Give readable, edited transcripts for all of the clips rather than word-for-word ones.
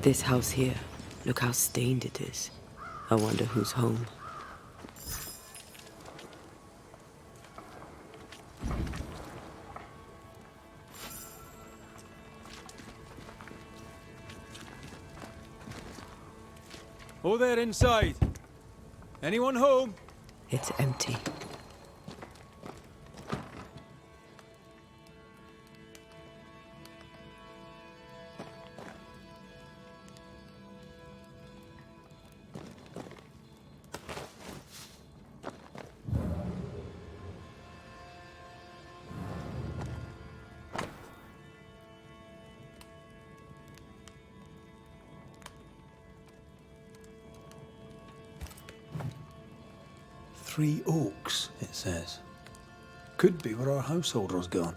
This house here, look how stained it is. I wonder who's home. Oh, there inside. Anyone home? It's empty. Three Oaks, it says. Could be where our householder's gone.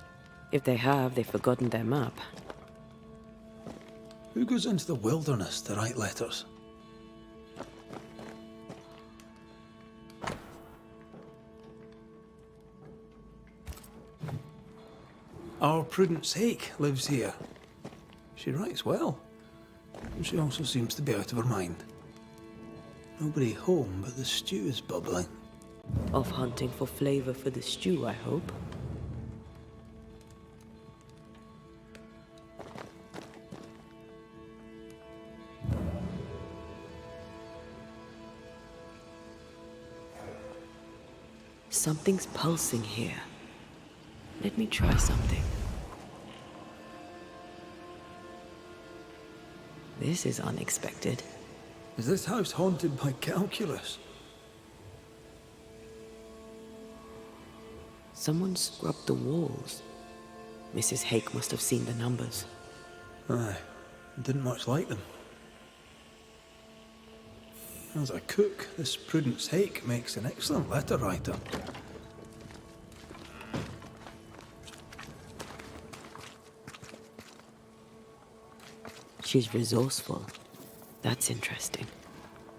If they have, they've forgotten their map. Who goes into the wilderness to write letters? Our Prudence Hake lives here. She writes well. And she also seems to be out of her mind. Nobody home, but the stew is bubbling. Off hunting for flavor for the stew, I hope. Something's pulsing here. Let me try something. This is unexpected. Is this house haunted by calculus? Someone scrubbed the walls. Mrs. Hake must have seen the numbers. Aye, didn't much like them. As a cook, this Prudence Hake makes an excellent letter writer. She's resourceful. That's interesting.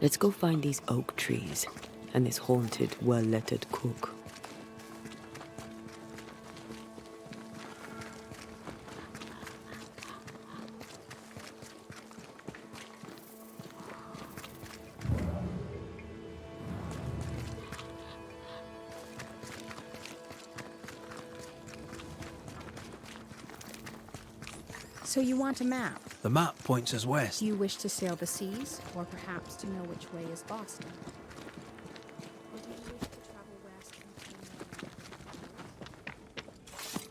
Let's go find these oak trees and this haunted, well-lettered cook. So you want a map? The map points us west. Do you wish to sail the seas, or perhaps to know which way is Boston? Or do you wish to travel west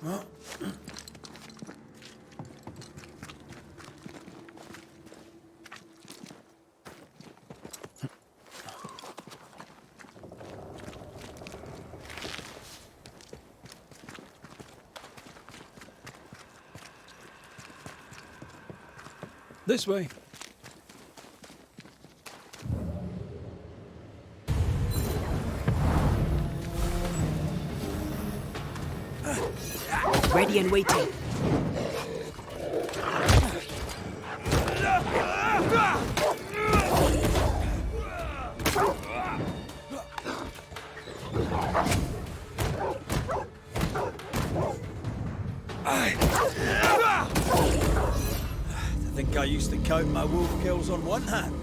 and Well, this way. Ready and waiting. I think I used to count my wolf kills on one hand.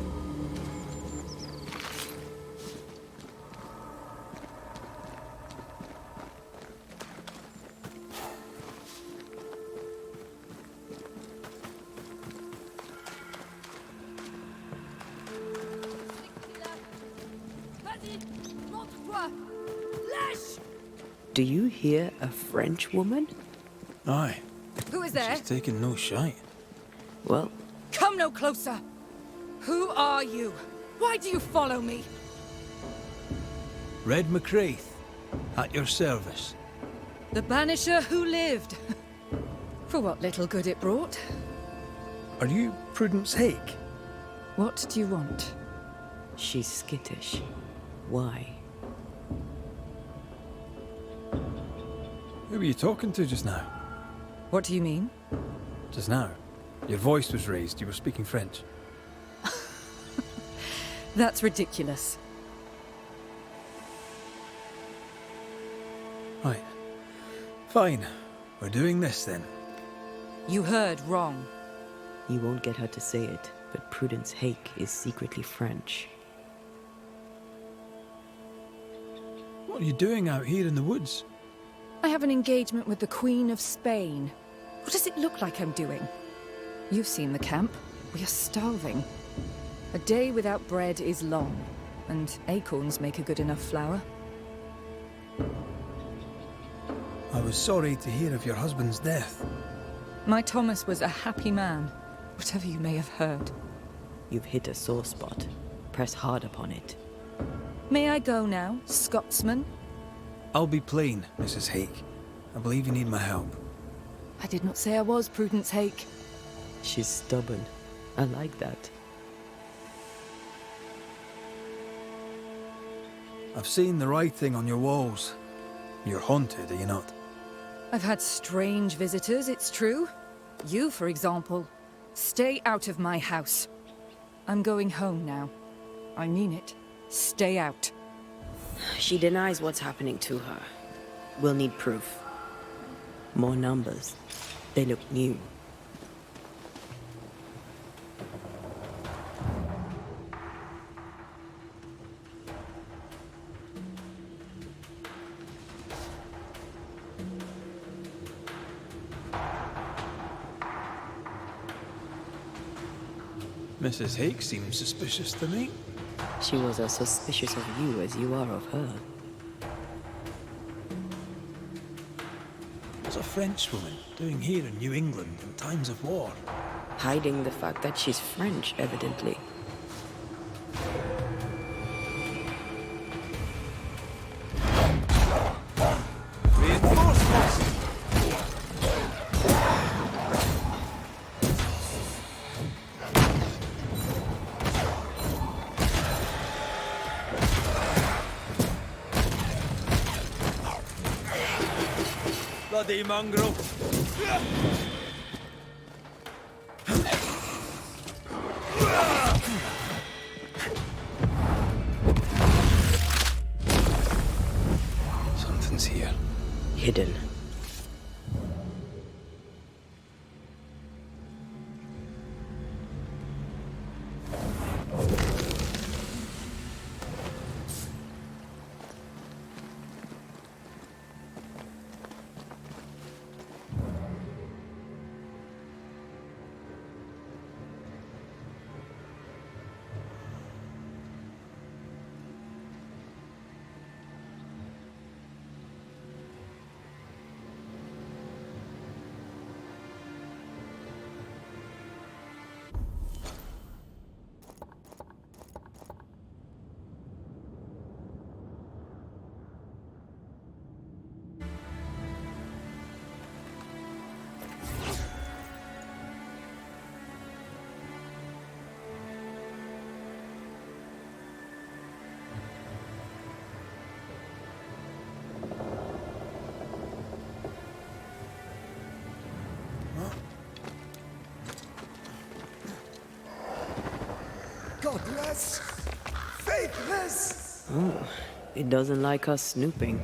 Do you hear a French woman? Aye, Who is there? she's taking no shite. Well, Come no closer! Who are you? Why do you follow me? Red McCraith, at your service. The Banisher who lived. For what little good it brought. Are you Prudence Hake? What do you want? she's skittish. Why? Who were you talking to just now? What do you mean? Just now. Your voice was raised. You were speaking French. That's ridiculous. Right. Fine. We're doing this then. You heard wrong. You won't get her to say it. but Prudence Hake is secretly French. What are you doing out here in the woods? I have an engagement with the Queen of Spain. What does it look like I'm doing? You've seen the camp. We are starving. A day without bread is long, and acorns make a good enough flour. I was sorry to hear of your husband's death. My Thomas was a happy man, whatever you may have heard. You've hit a sore spot. Press hard upon it. May I go now, Scotsman? I'll be plain, Mrs. Hake. I believe you need my help. I did not say I was Prudence Hake. She's stubborn. I like that. I've seen the writing on your walls. You're haunted, are you not? I've had strange visitors, it's true. You, for example. Stay out of my house. I'm going home now. I mean it. Stay out. She denies what's happening to her. We'll need proof. More numbers. They look new. Mrs. Hake seems suspicious to me. She was as suspicious of you as you are of her. What's a French woman doing here in New England in times of war? Hiding the fact that she's French, evidently. Reinforcements! Bloody mongrel! Something's here. Hidden. Godless! Faithless! Oh, it doesn't like us snooping.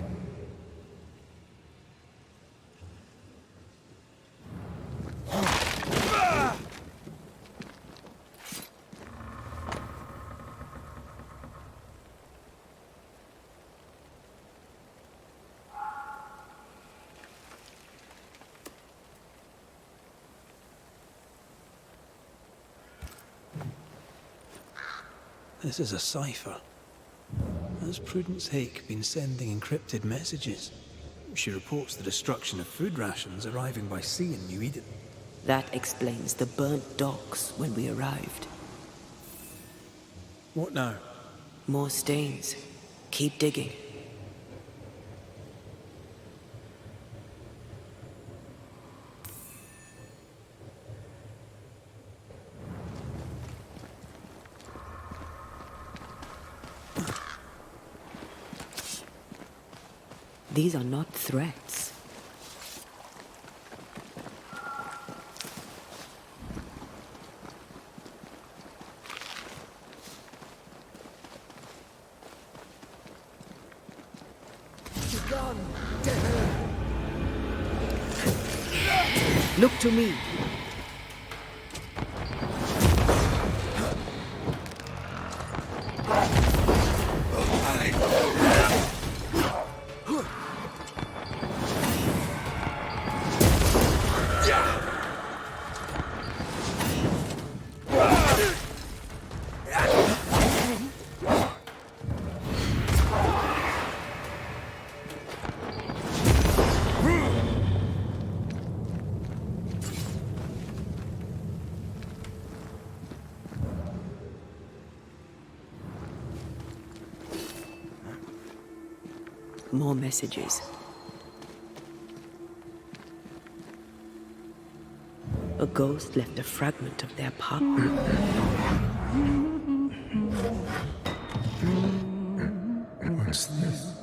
This is a cipher. Has Prudence Hake been sending encrypted messages? She reports the destruction of food rations arriving by sea in New Eden. That explains the burnt docks when we arrived. What now? More stains. Keep digging. These are not threats. Begone, devil! Look to me. More messages. A ghost left a fragment of their part. What's this?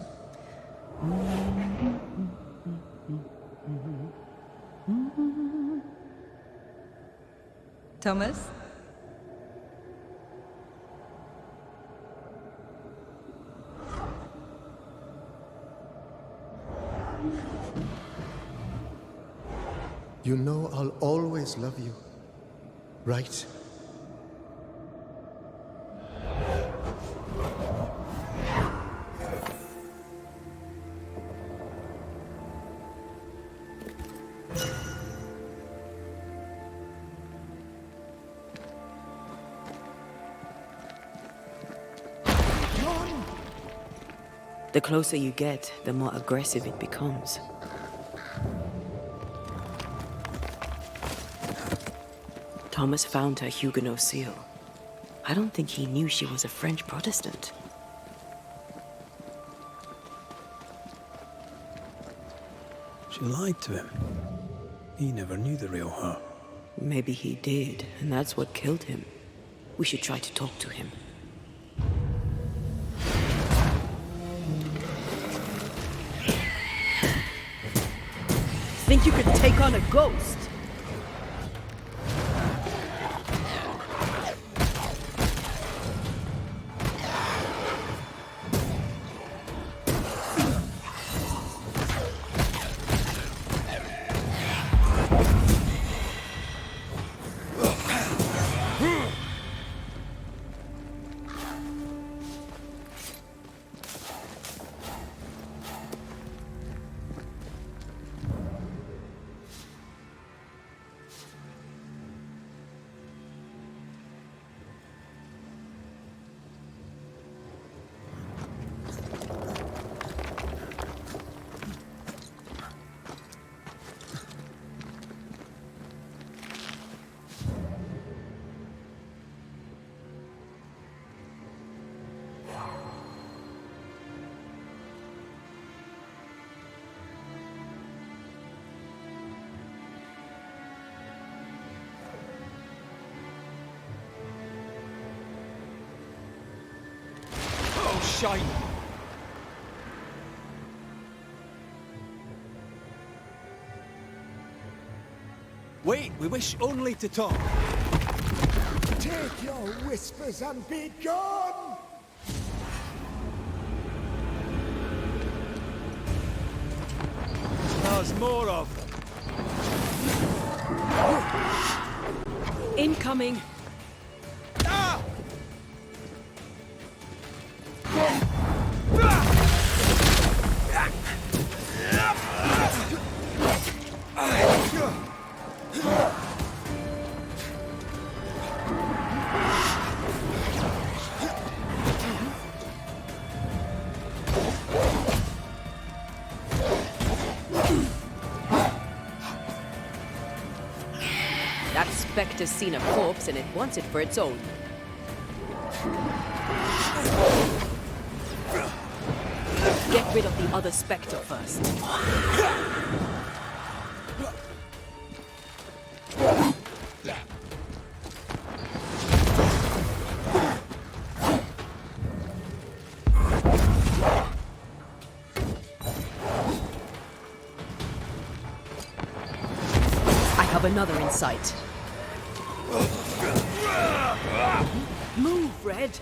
Thomas? You know I'll always love you, right? The closer you get, the more aggressive it becomes. Thomas found her Huguenot seal. I don't think he knew she was a French Protestant. She lied to him. He never knew the real her. Maybe he did, and that's what killed him. We should try to talk to him. Think you could take on a ghost? Shite! Wait, we wish only to talk. Take your whispers and be gone! There's more of them. Incoming! Ah! That specter's seen a corpse and it wants it for its own. Get rid of the other specter first. I have another in sight. Move, Red!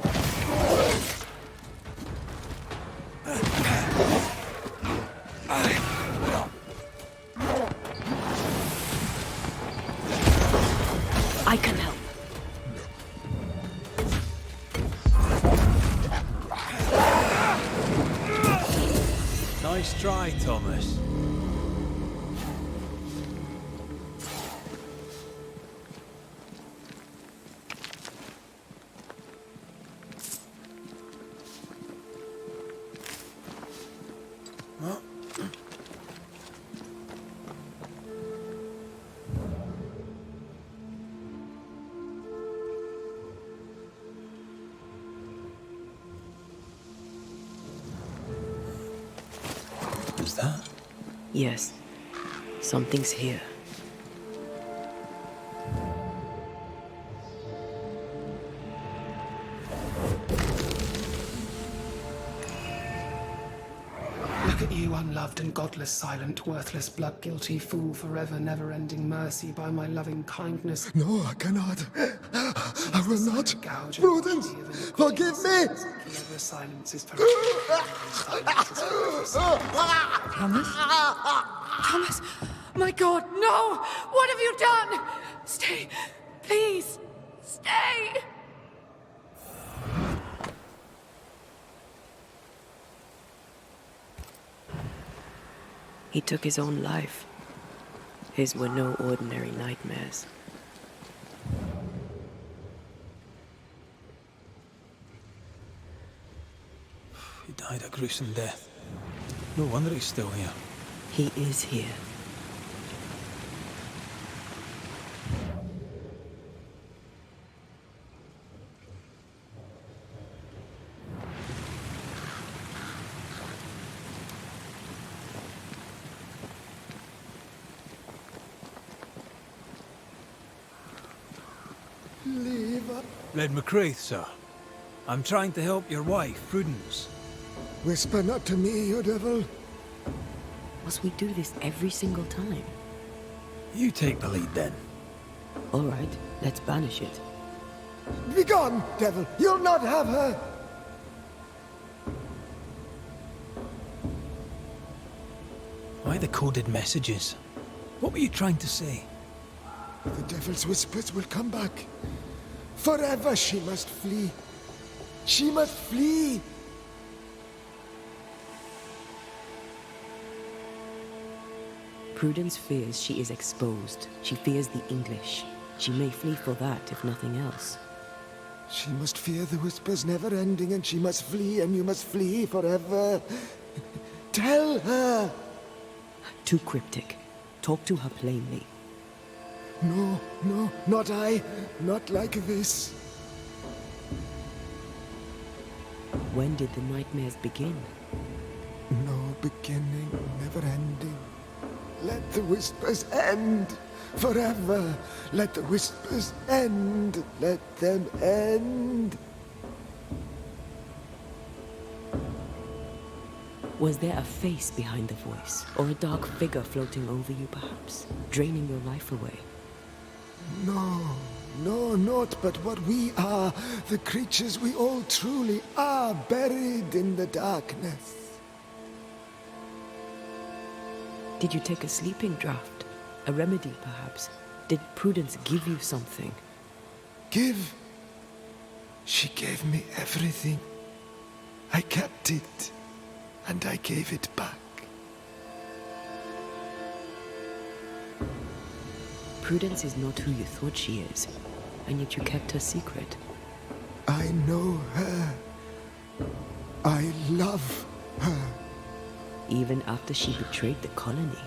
I can help. Nice try, Thomas. Was that? Yes, something's here. Look at you, unloved and godless, silent, worthless, blood-guilty fool, forever, never-ending mercy by my loving kindness. No, I cannot. I will not. Prudence, forgive me. Silence is Thomas? Thomas! My God, no! What have you done? Stay. Please. Stay! He took his own life. His were no ordinary nightmares. He died a gruesome death. No wonder he's still here. He is here. Leave. Red McCraith, sir. I'm trying to help your wife, Prudence. Whisper not to me, you devil. Must we do this every single time? You take the lead then. All right, let's banish it. Begone, devil. You'll not have her. Why the coded messages? What were you trying to say? The devil's whispers will come back. Forever she must flee. She must flee. Prudence fears she is exposed. She fears the English. She may flee for that, if nothing else. She must fear the whispers never ending, and she must flee, and you must flee forever. Tell her. Too cryptic. Talk to her plainly. No, no, not I. Not like this. When did the nightmares begin? No beginning, never ending. Let the whispers end. Forever. Let the whispers end. Let them end. Was there a face behind the voice? Or a dark figure floating over you, perhaps? Draining your life away? No, no, not but what we are. The creatures we all truly are, buried in the darkness. Did you take a sleeping draught? A remedy, perhaps? Did Prudence give you something? Give? She gave me everything. I kept it, and I gave it back. Prudence is not who you thought she is, and yet you kept her secret. I know her. I love her. Even after she betrayed the colony,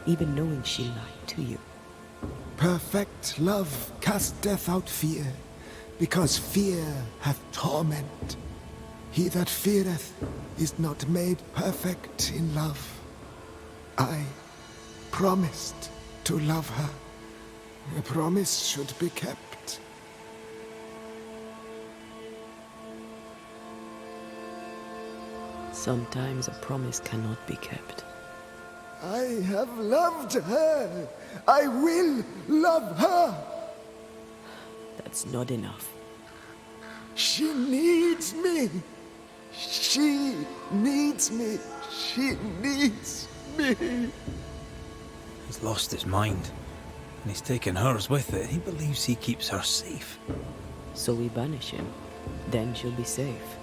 even knowing she lied to you. Perfect love casteth out fear, because fear hath torment. He that feareth is not made perfect in love. I promised to love her. A promise should be kept. Sometimes a promise cannot be kept. I have loved her. I will love her. That's not enough. She needs me. She needs me. She needs me. He's lost his mind. And he's taken hers with it. He believes he keeps her safe. So we banish him. Then she'll be safe.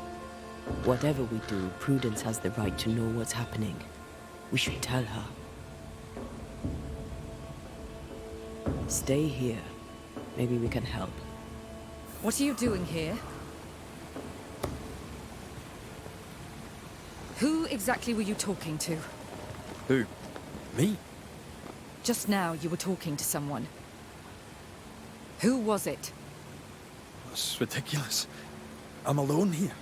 Whatever we do, Prudence has the right to know what's happening. We should tell her. Stay here. Maybe we can help. What are you doing here? Who exactly were you talking to? Who? Me? Just now you were talking to someone. Who was it? That's ridiculous. I'm alone here.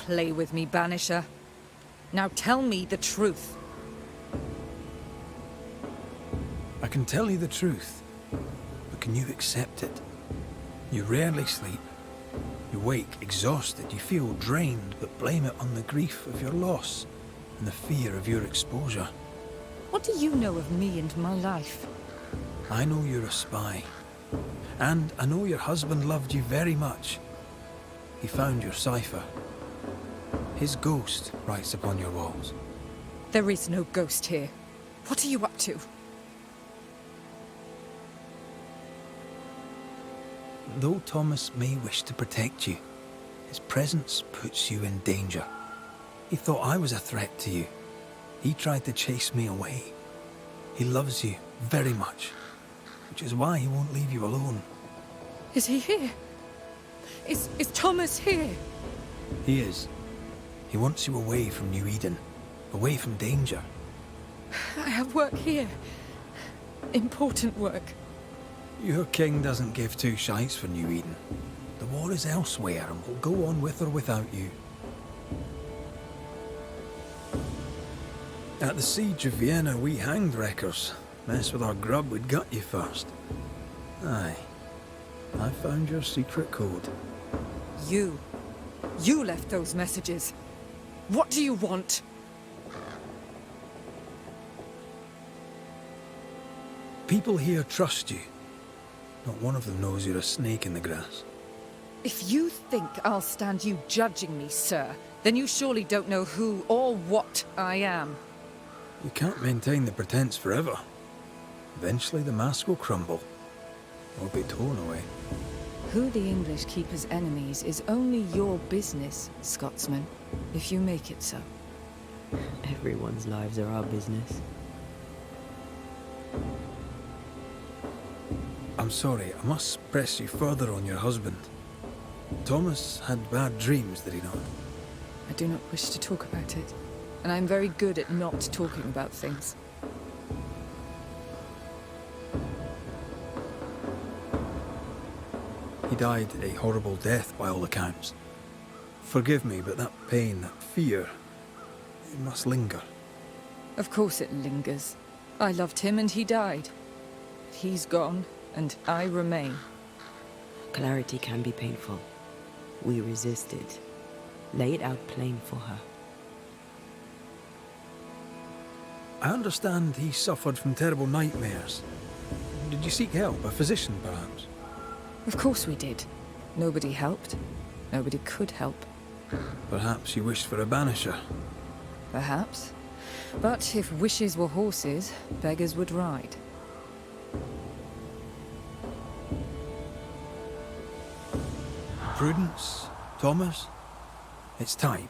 play with me, Banisher. Now tell me the truth. I can tell you the truth, but can you accept it? You rarely sleep. You wake exhausted, you feel drained, but blame it on the grief of your loss and the fear of your exposure. What do you know of me and my life? I know you're a spy. And I know your husband loved you very much. He found your cipher. His ghost writes upon your walls. There is no ghost here. What are you up to? Though Thomas may wish to protect you, his presence puts you in danger. He thought I was a threat to you. He tried to chase me away. He loves you very much, which is why he won't leave you alone. Is he here? Is Thomas here? He is. He wants you away from New Eden, away from danger. I have work here. Important work. Your king doesn't give two shites for New Eden. The war is elsewhere and will go on with or without you. At the siege of Vienna, we hanged wreckers. Mess with our grub, we'd gut you first. Aye. I found your secret code. You left those messages. What do you want? People here trust you. Not one of them knows you're a snake in the grass. If you think I'll stand you judging me, sir, then you surely don't know who or what I am. You can't maintain the pretense forever. Eventually the mask will crumble, or be torn away. Who the English keep as enemies is only your business, Scotsman, if you make it so. Everyone's lives are our business. I'm sorry, I must press you further on your husband. Thomas had bad dreams, did he not? I do not wish to talk about it, and I'm very good at not talking about things. He died a horrible death by all accounts. Forgive me, but that pain, that fear, it must linger. Of course it lingers. I loved him and he died. He's gone, and I remain. Clarity can be painful. We resisted. Lay it out plain for her. I understand he suffered from terrible nightmares. Did you seek help? A physician, perhaps? Of course we did. Nobody helped. Nobody could help. Perhaps you wished for a banisher. Perhaps. But if wishes were horses, beggars would ride. Prudence, Thomas, it's time.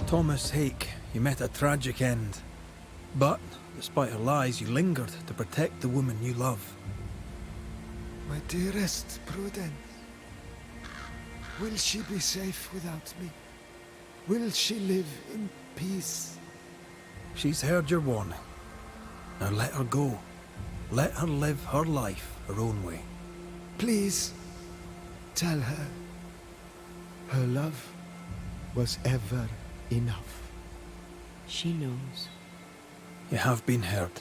Thomas Hake, you met a tragic end. But, despite her lies, you lingered to protect the woman you love. My dearest Prudence, will she be safe without me? Will she live in peace? She's heard your warning. Now let her go. Let her live her life her own way. Please, tell her. Her love was ever enough. She knows. You have been heard.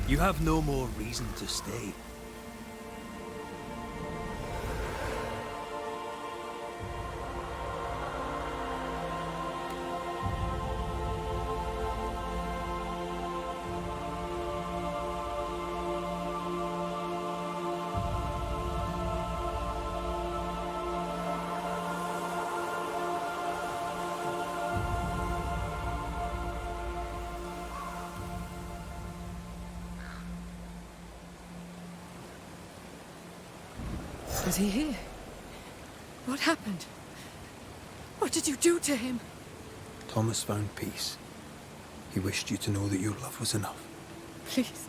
You have no more reason to stay. Was he here? What happened? What did you do to him? Thomas found peace. He wished you to know that your love was enough. Please.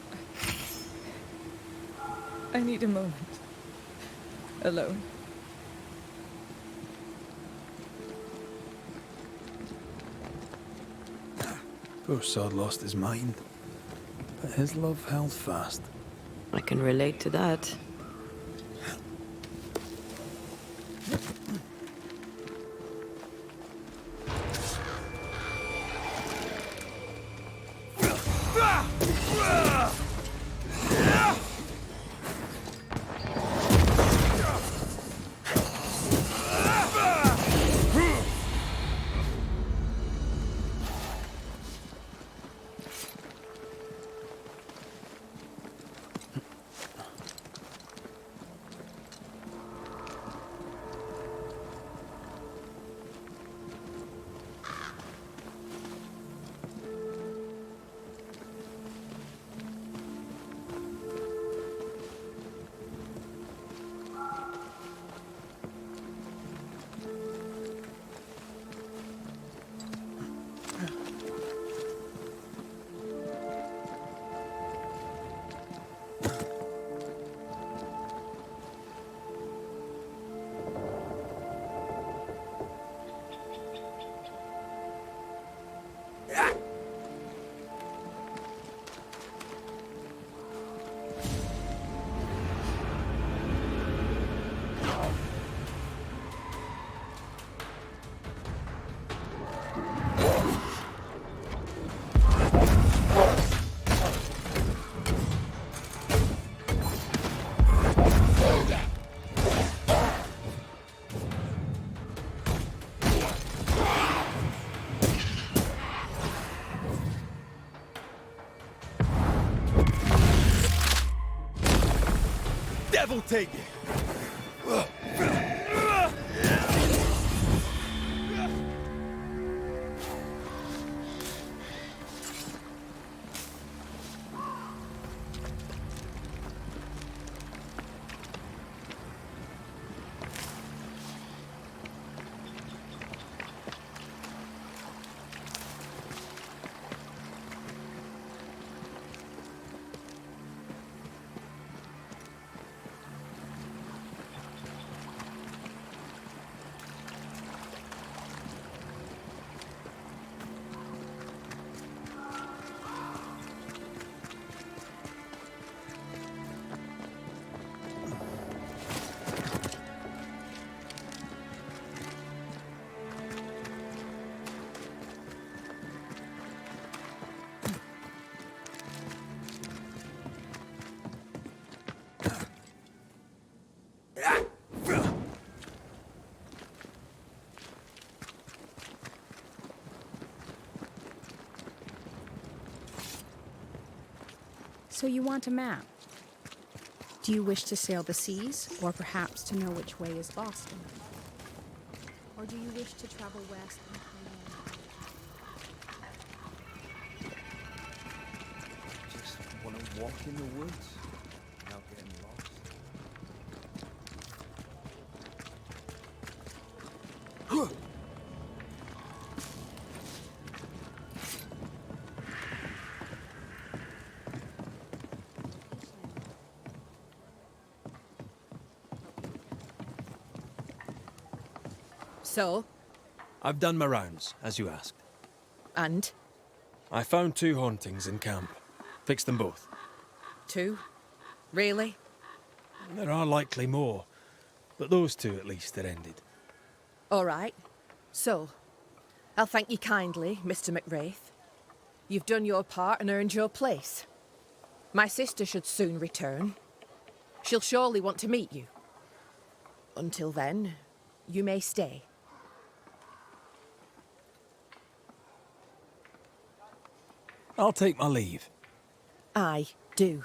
I need a moment. Alone. Poor sod lost his mind, but his love held fast. I can relate to that. Devil take it! So you want a map? Do you wish to sail the seas, or perhaps to know which way is Boston? Or do you wish to travel west and Just want to walk in the woods without getting lost. So? I've done my rounds, as you asked. And? I found 2 hauntings in camp. Fixed them both. 2? Really? There are likely more, but those 2 at least are ended. All right. So, I'll thank you kindly, Mr. McWraith. You've done your part and earned your place. My sister should soon return. She'll surely want to meet you. Until then, you may stay. I'll take my leave. I do.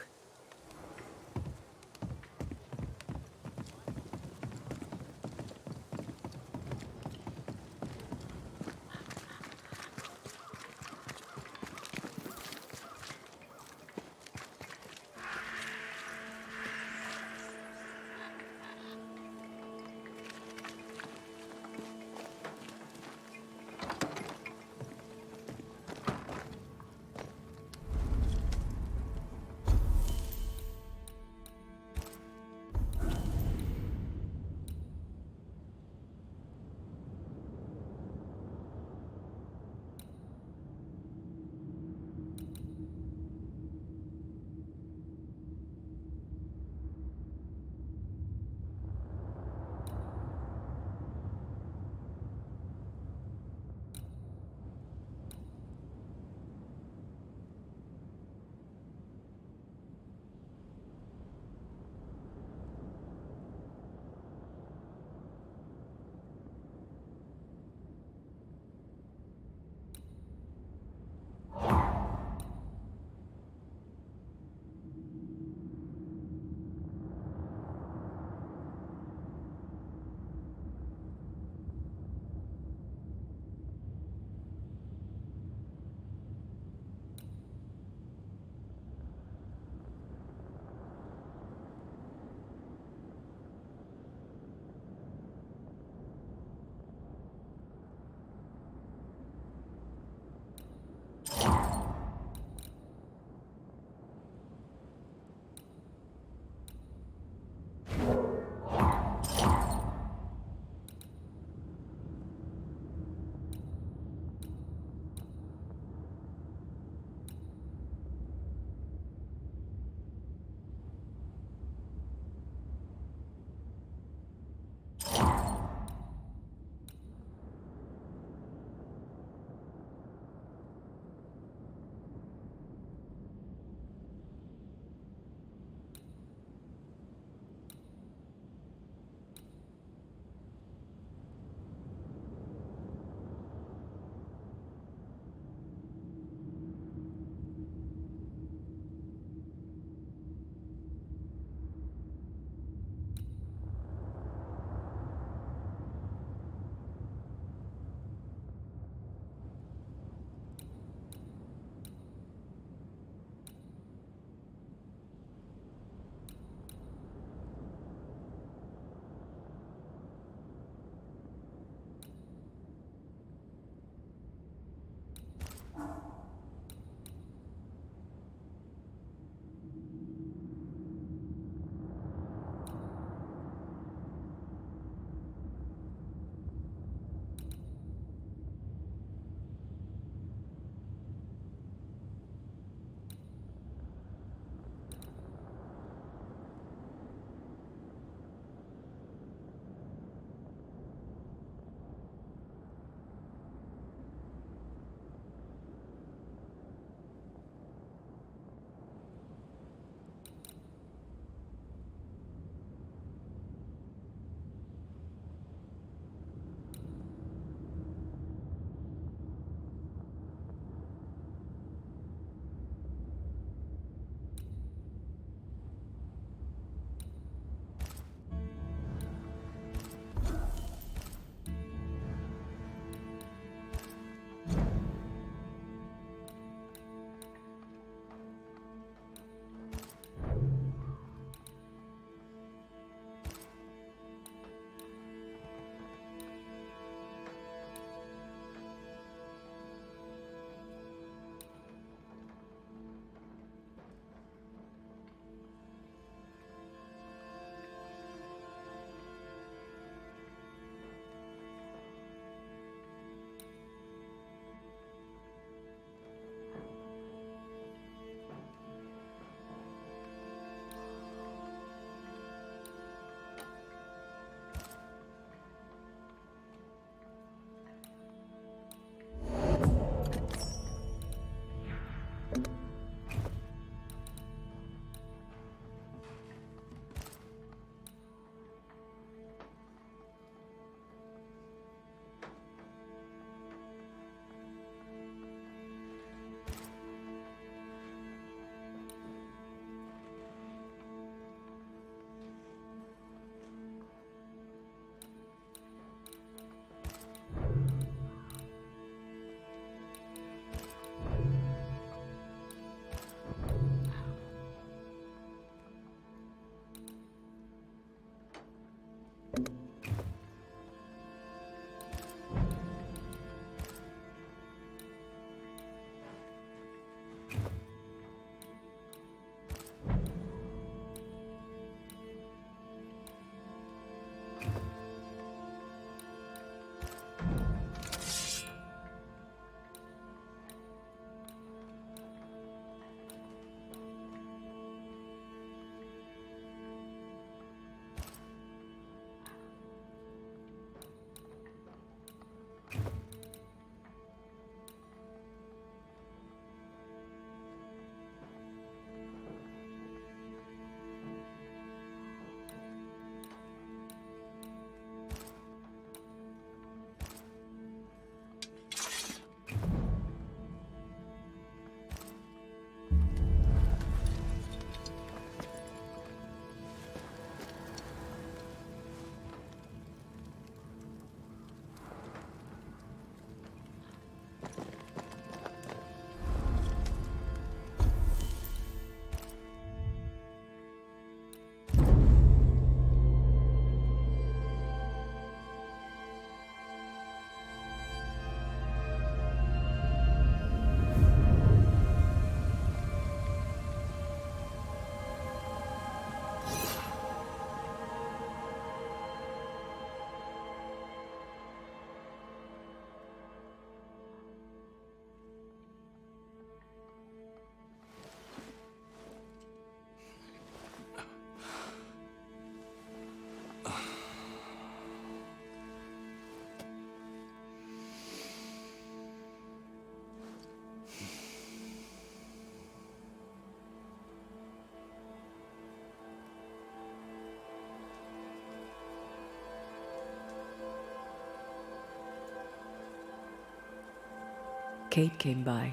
Kate came by.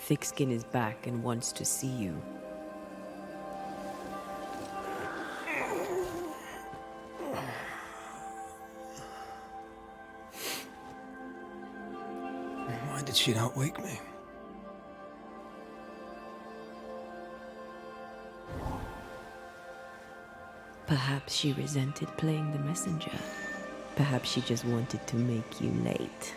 Thickskin is back and wants to see you. Why did she not wake me? Perhaps she resented playing the messenger. Perhaps she just wanted to make you late.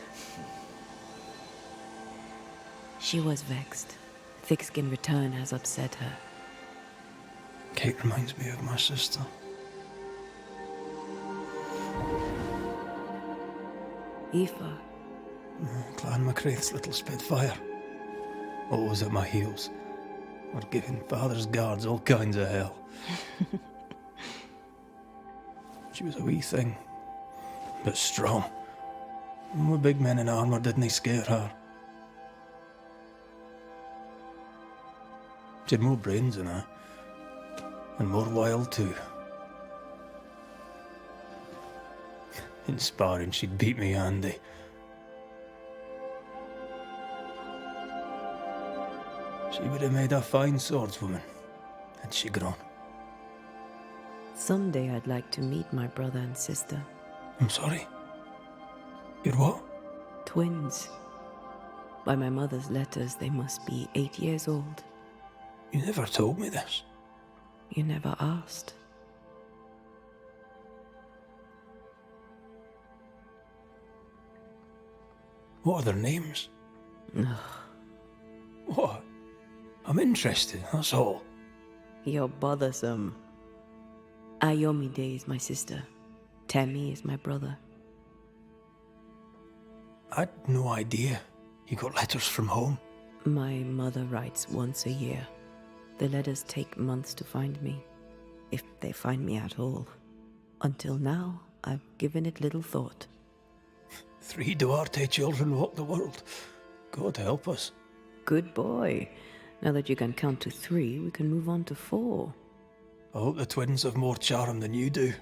She was vexed. Thickskin return has upset her. Kate reminds me of my sister. Aoife. Clan MacRaith's little spitfire. Always at my heels. Or giving father's guards all kinds of hell. She was a wee thing, but strong. And the big men in armour didn't scare her. She had more brains than I, and more wild too. In sparring, she'd beat me handy. She would have made a fine swordswoman, had she grown. Someday I'd like to meet my brother and sister. I'm sorry. You're what? Twins. By my mother's letters, they must be 8 years old. You never told me this. You never asked. What are their names? Ugh. What? I'm interested, that's all. You're bothersome. Ayomide is my sister. Temi is my brother. I'd no idea. You got letters from home? My mother writes once a year. The letters take months to find me, if they find me at all. Until now, I've given it little thought. 3 Duarte children walk the world. God help us. Good boy. Now that you can count to 3, we can move on to 4. I hope the twins have more charm than you do.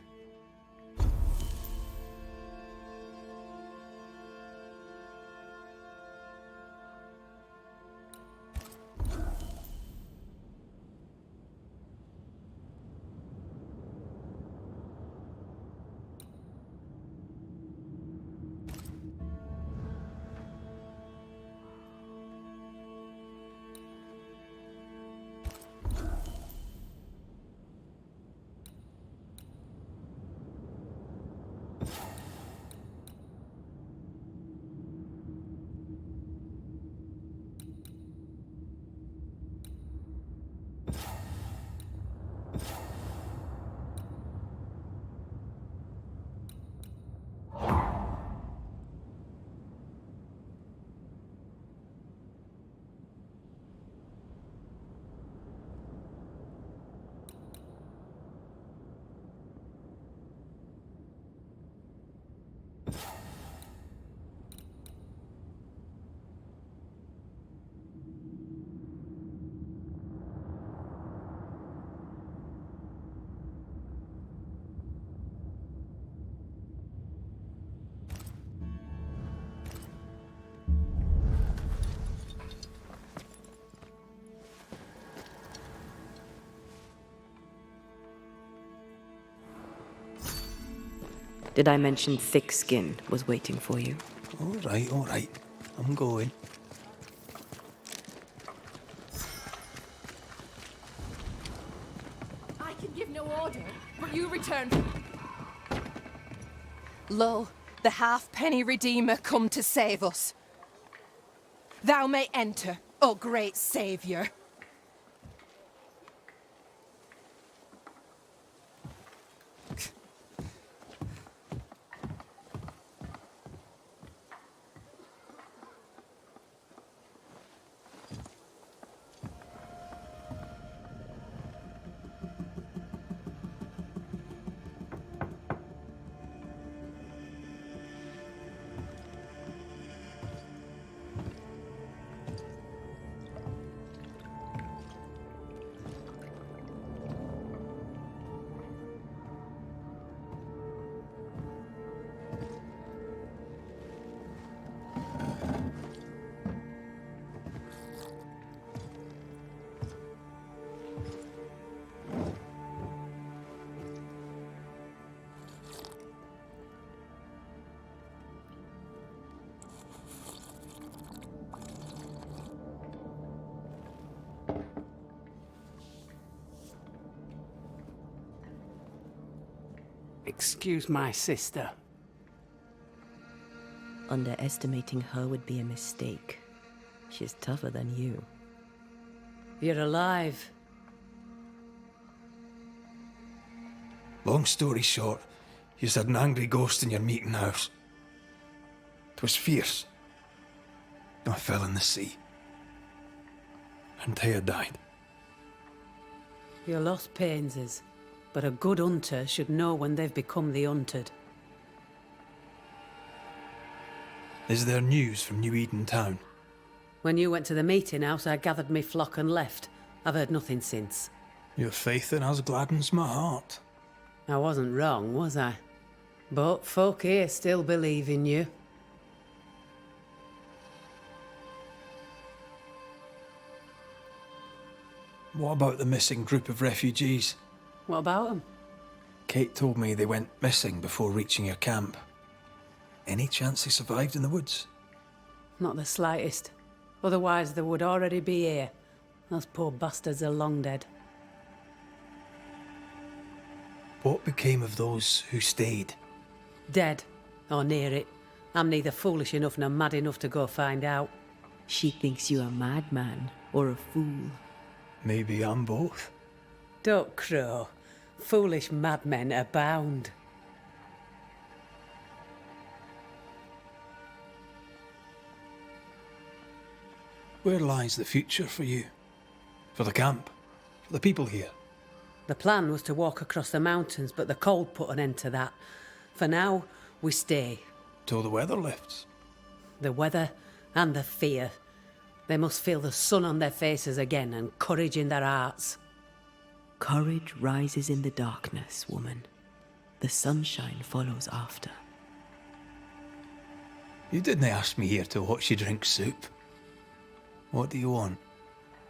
Did I mention Thickskin was waiting for you? All right. I'm going. I can give no order, but you return. Lo, the halfpenny redeemer come to save us. Thou may enter, O great saviour. Excuse my sister. Underestimating her would be a mistake. She's tougher than you. You're alive. Long story short, you had an angry ghost in your meeting house. It was fierce. I fell in the sea. And Thea died. Your loss pains us, but a good hunter should know when they've become the hunted. Is there news from New Eden town? When you went to the meeting house, I gathered me flock and left. I've heard nothing since. Your faith in us gladdens my heart. I wasn't wrong, was I? But folk here still believe in you. What about the missing group of refugees? What about them? Kate told me they went missing before reaching your camp. Any chance they survived in the woods? Not the slightest. Otherwise they would already be here. Those poor bastards are long dead. What became of those who stayed? Dead. Or near it. I'm neither foolish enough nor mad enough to go find out. She thinks you a madman or a fool. Maybe I'm both. Don't crow. Foolish madmen abound. Where lies the future for you? For the camp? For the people here? The plan was to walk across the mountains, but the cold put an end to that. For now, we stay. Till the weather lifts. The weather and the fear. They must feel the sun on their faces again and courage in their hearts. Courage rises in the darkness, woman. The sunshine follows after. You didn't ask me here to watch you drink soup. What do you want?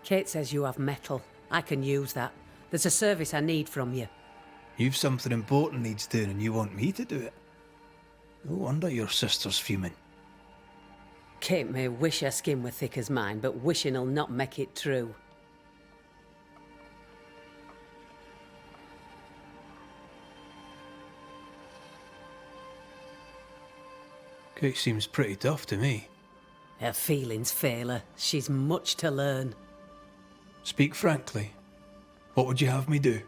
Kate says you have metal. I can use that. There's a service I need from you. You've something important needs doing and you want me to do it? No wonder your sister's fuming. Kate may wish her skin were thick as mine, but wishing'll not make it true. Kate seems pretty tough to me. Her feelings fail her. She's much to learn. Speak frankly. What would you have me do?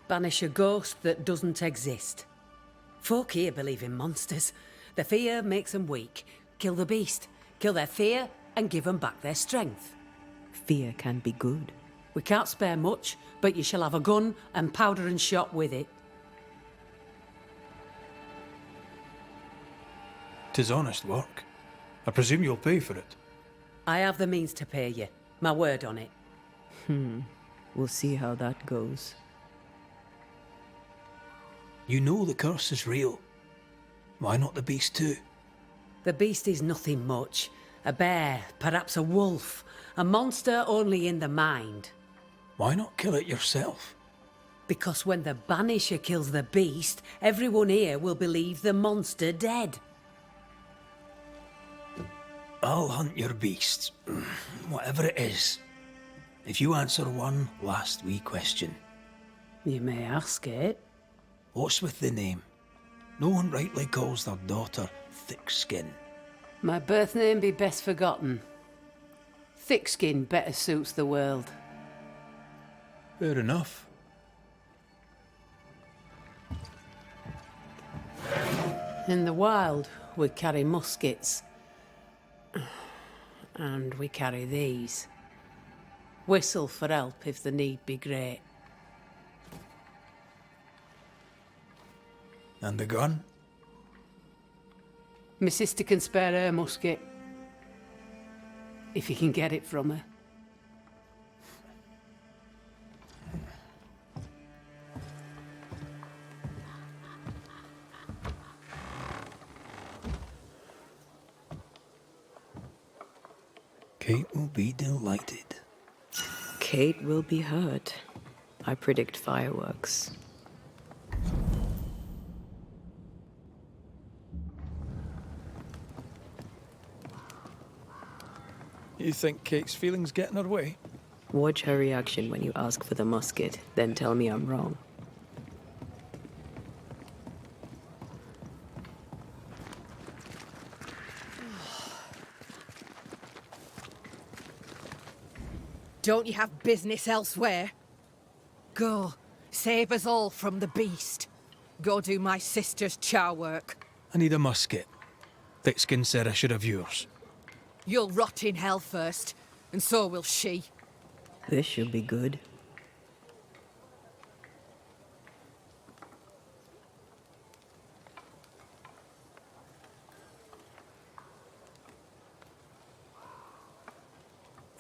Banish a ghost that doesn't exist. Folk here believe in monsters. The fear makes them weak. Kill the beast. Kill their fear and give them back their strength. Fear can be good. We can't spare much, but you shall have a gun and powder and shot with it. 'Tis honest work. I presume you'll pay for it. I have the means to pay you. My word on it. We'll see how that goes. You know the curse is real. Why not the beast too? The beast is nothing much. A bear, perhaps a wolf. A monster only in the mind. Why not kill it yourself? Because when the Banisher kills the beast, everyone here will believe the monster dead. I'll hunt your beast, whatever it is, if you answer one last wee question. You may ask it. What's with the name? No one rightly calls their daughter Thickskin. My birth name be best forgotten. Thick skin better suits the world. Fair enough. In the wild, we carry muskets. And we carry these. Whistle for help if the need be great. And the gun? My sister can spare her musket. If you can get it from her. Kate will be delighted. Kate will be hurt. I predict fireworks. You think Kate's feelings get in her way? Watch her reaction when you ask for the musket, then tell me I'm wrong. Don't you have business elsewhere? Go, save us all from the beast. Go do my sister's char work. I need a musket. Thickskin said I should have yours. You'll rot in hell first, and so will she. This should be good.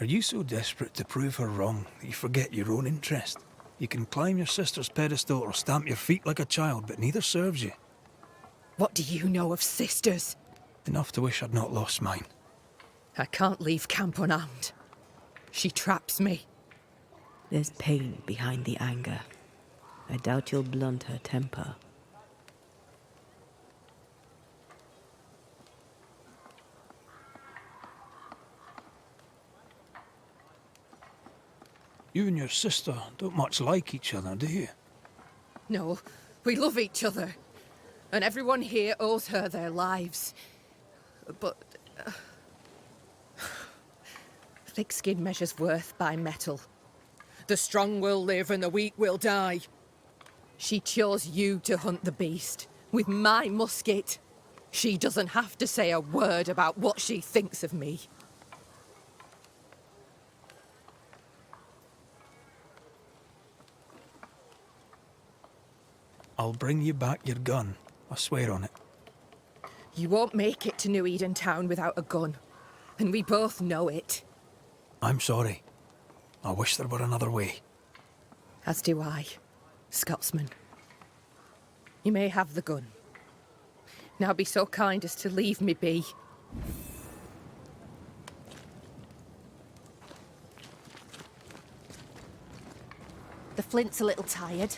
Are you so desperate to prove her wrong that you forget your own interest? You can climb your sister's pedestal or stamp your feet like a child, but neither serves you. What do you know of sisters? Enough to wish I'd not lost mine. I can't leave camp unarmed. She traps me. There's pain behind the anger. I doubt you'll blunt her temper. You and your sister don't much like each other, do you? No, we love each other. And everyone here owes her their lives. But... thick skin measures worth by metal. The strong will live and the weak will die. She chose you to hunt the beast with my musket. She doesn't have to say a word about what she thinks of me. I'll bring you back your gun. I swear on it. You won't make it to New Eden Town without a gun. And we both know it. I'm sorry. I wish there were another way. As do I, Scotsman. You may have the gun. Now be so kind as to leave me be. The flint's a little tired,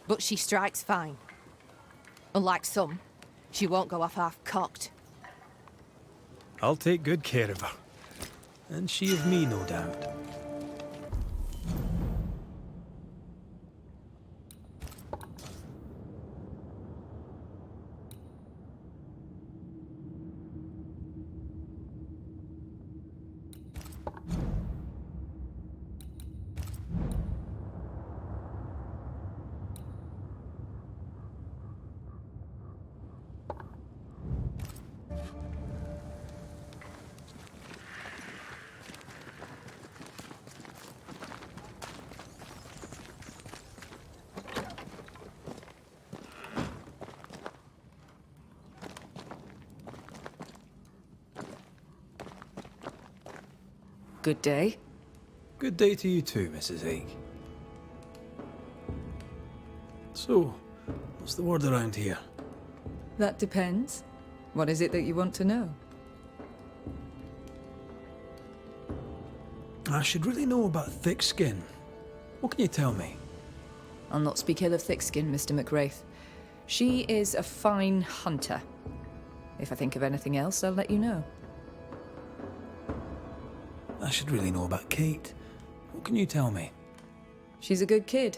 but she strikes fine. Unlike some, she won't go off half-cocked. I'll take good care of her. And she of me, no doubt. Good day. Good day to you too, Mrs. Hake. So, what's the word around here? That depends. What is it that you want to know? I should really know about thick skin. What can you tell me? I'll not speak ill of Thickskin, Mr. McWraith. She is a fine hunter. If I think of anything else, I'll let you know. I should really know about Kate. What can you tell me? She's a good kid.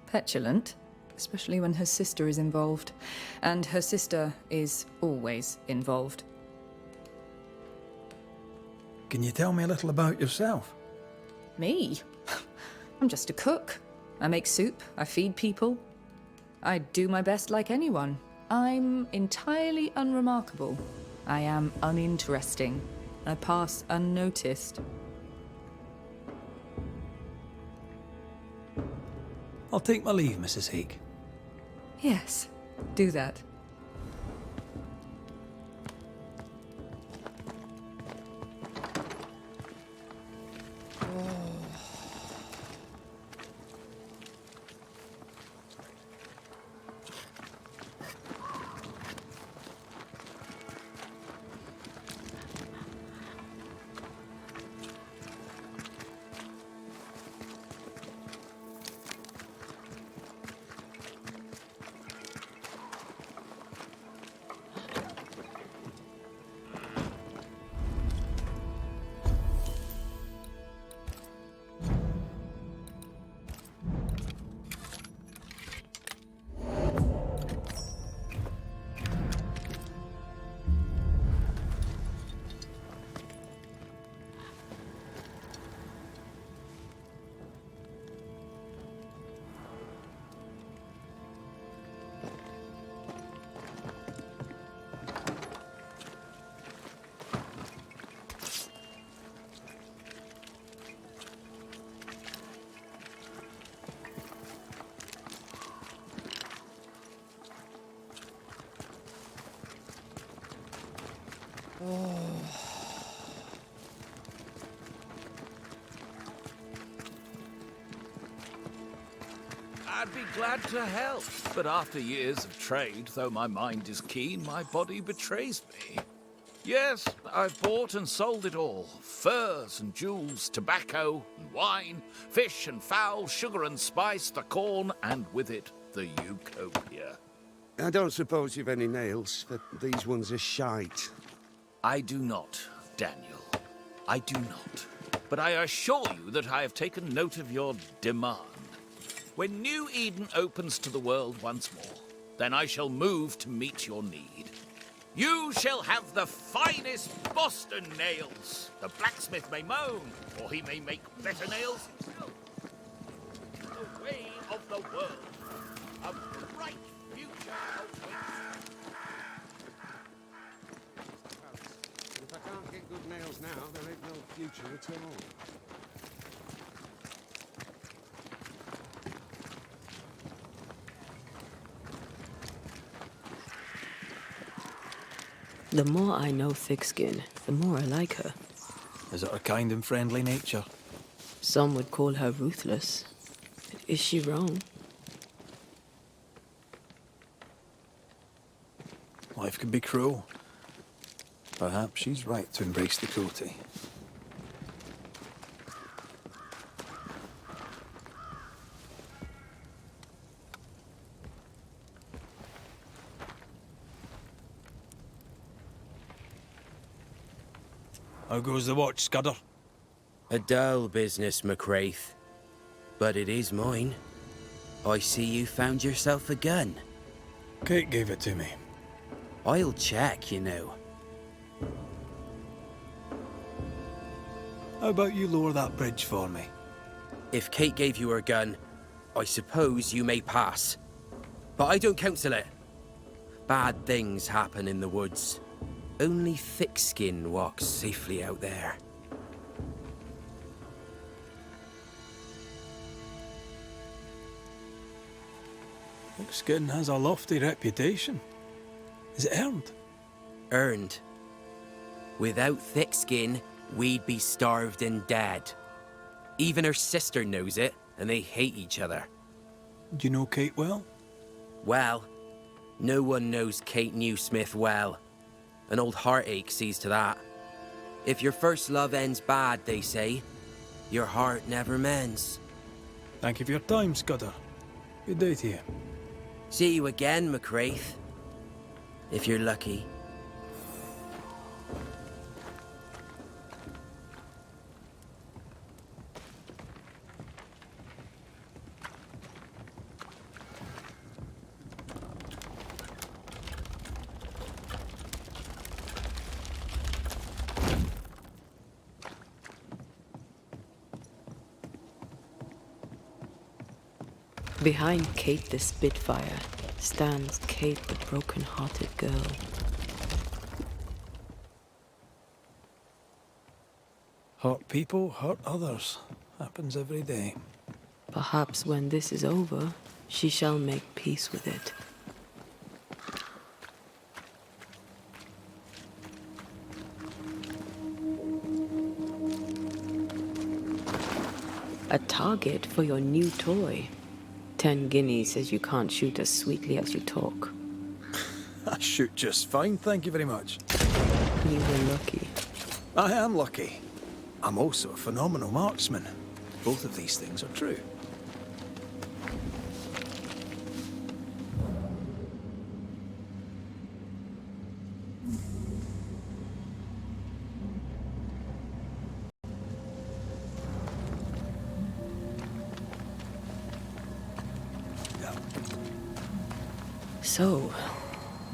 Petulant, especially when her sister is involved. And her sister is always involved. Can you tell me a little about yourself? Me? I'm just a cook. I make soup, I feed people. I do my best like anyone. I'm entirely unremarkable. I am uninteresting. I pass unnoticed. I'll take my leave, Mrs. Hake. Yes, do that. I'd be glad to help. But after years of trade, though my mind is keen, my body betrays me. Yes, I've bought and sold it all. Furs and jewels, tobacco and wine, fish and fowl, sugar and spice, the corn, and with it, the eucopia. I don't suppose you've any nails, but these ones are shite. I do not, Daniel. I do not. But I assure you that I have taken note of your demand. When New Eden opens to the world once more, then I shall move to meet your need. You shall have the finest Boston nails. The blacksmith may moan, or he may make better nails himself. The way of the world. A bright future awaits. If I can't get good nails now, there ain't no future at all. The more I know Thickskin, the more I like her. Is it her kind and friendly nature? Some would call her ruthless. But is she wrong? Life can be cruel. Perhaps she's right to embrace the cruelty. How goes the watch, Scudder? A dull business, McWraith. But it is mine. I see you found yourself a gun. Kate gave it to me. I'll check, you know. How about you lower that bridge for me? If Kate gave you her gun, I suppose you may pass. But I don't counsel it. Bad things happen in the woods. Only Thickskin walks safely out there. Thickskin has a lofty reputation. Is it earned? Earned. Without Thickskin, we'd be starved and dead. Even her sister knows it, and they hate each other. Do you know Kate well? Well, no one knows Kate Newsmith well. An old heartache sees to that. If your first love ends bad, they say, your heart never mends. Thank you for your time, Scudder. Good day to you. See you again, McWraith. If you're lucky. Behind Kate the Spitfire stands Kate the broken-hearted girl. Hurt people hurt others. Happens every day. Perhaps when this is over, she shall make peace with it. A target for your new toy. 10 guineas says you can't shoot as sweetly as you talk. I shoot just fine, thank you very much. You were lucky. I am lucky. I'm also a phenomenal marksman. Both of these things are true. So,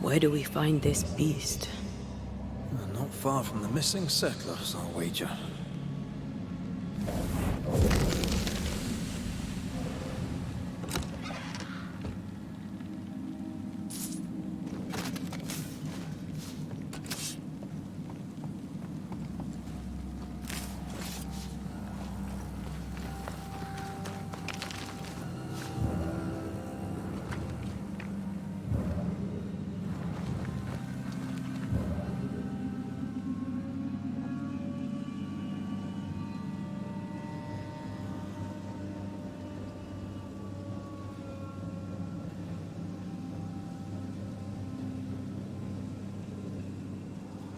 where do we find this beast? Not far from the missing settlers, I'll wager.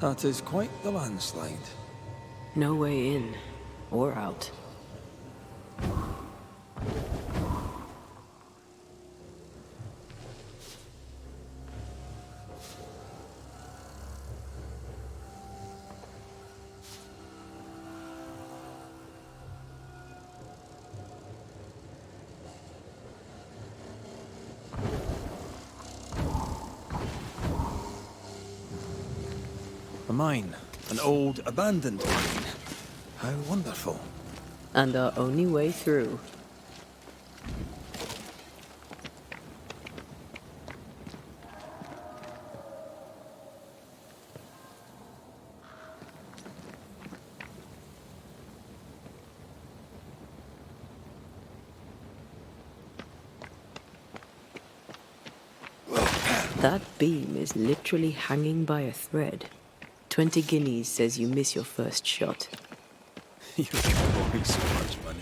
That is quite the landslide. No way in or out. A mine. An old, abandoned mine. How wonderful. And our only way through. That beam is literally hanging by a thread. 20 guineas says you miss your first shot. You owe me so much money.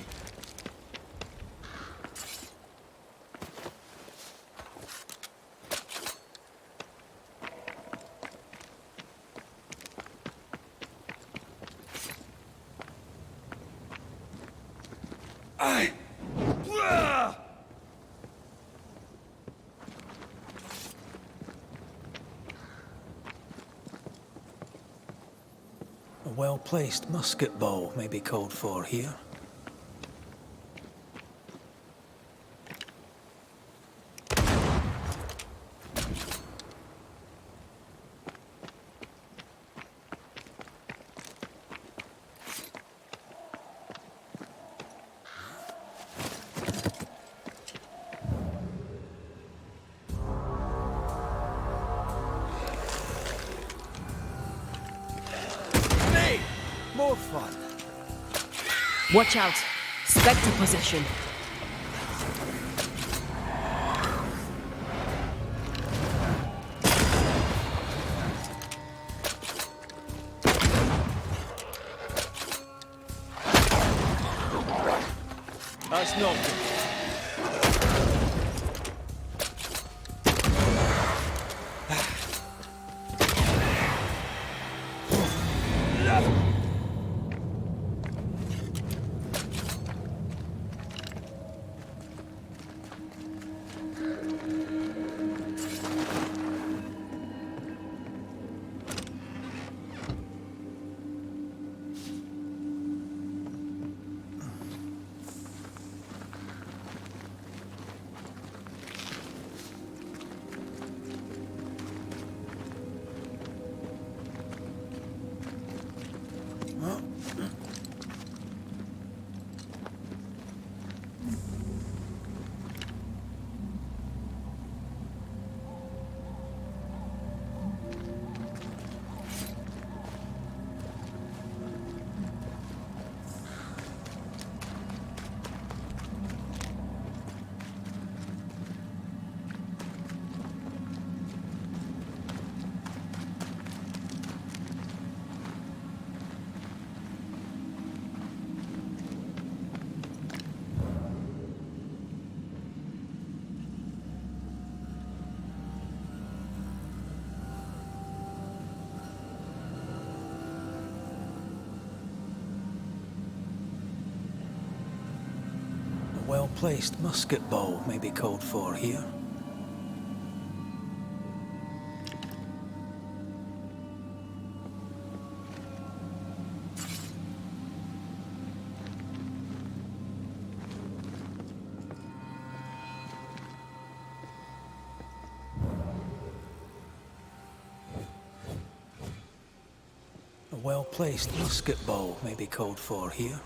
A well-placed musket ball may be called for here. More fun. Watch out! Spectre possession. That's not good. A well-placed musket ball may be called for here. A well-placed musket ball may be called for here.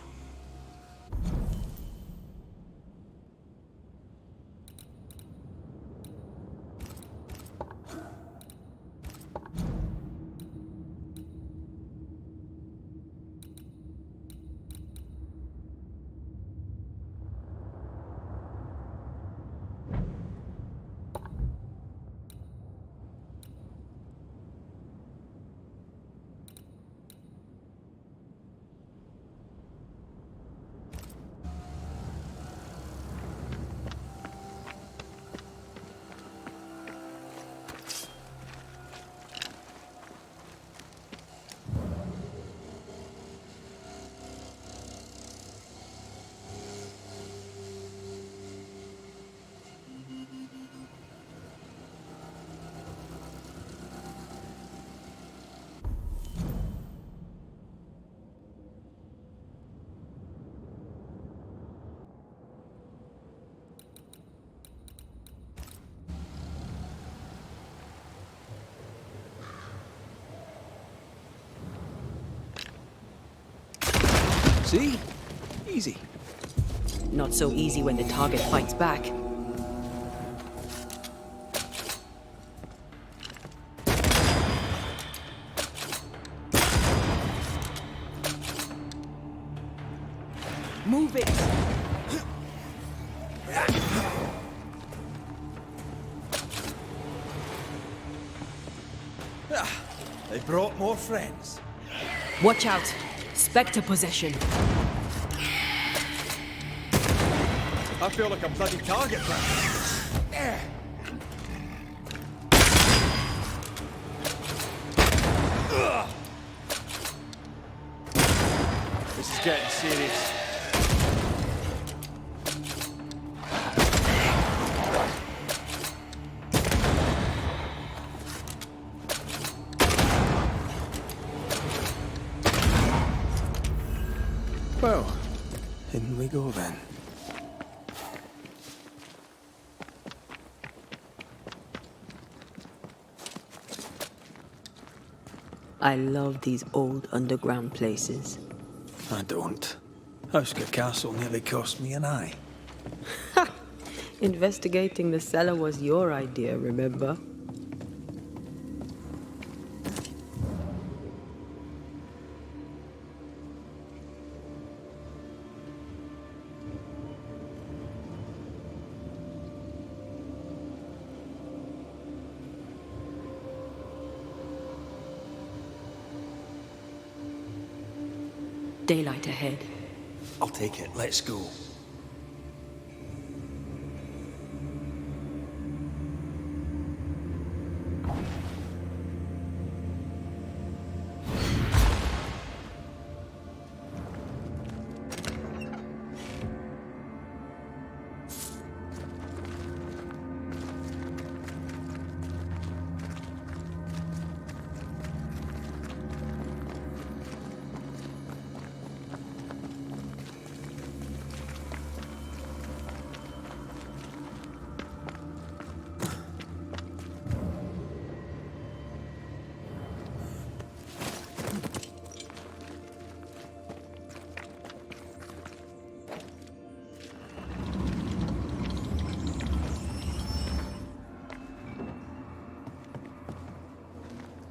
See? Easy. Not so easy when the target fights back. Move it! They brought more friends. Watch out! Spectre possession. I feel like a bloody target practice. This is getting serious. Well, in we go then. I love these old underground places. I don't. Houska Castle nearly cost me an eye. Investigating the cellar was your idea, remember? Daylight ahead. I'll take it. Let's go.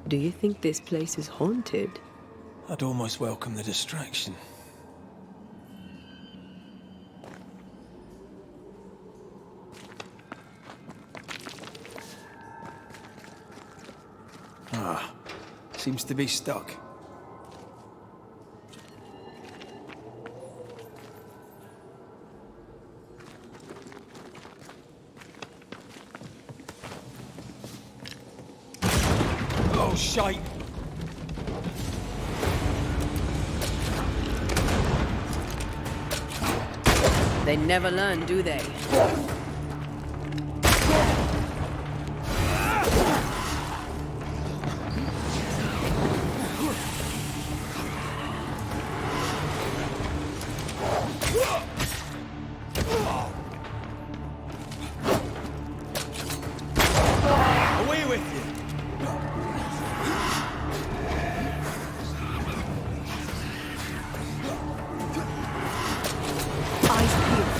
Do you think this place is haunted? I'd almost welcome the distraction. Seems to be stuck. Oh, shite! They never learn, do they? Away with you! Eyes peeled.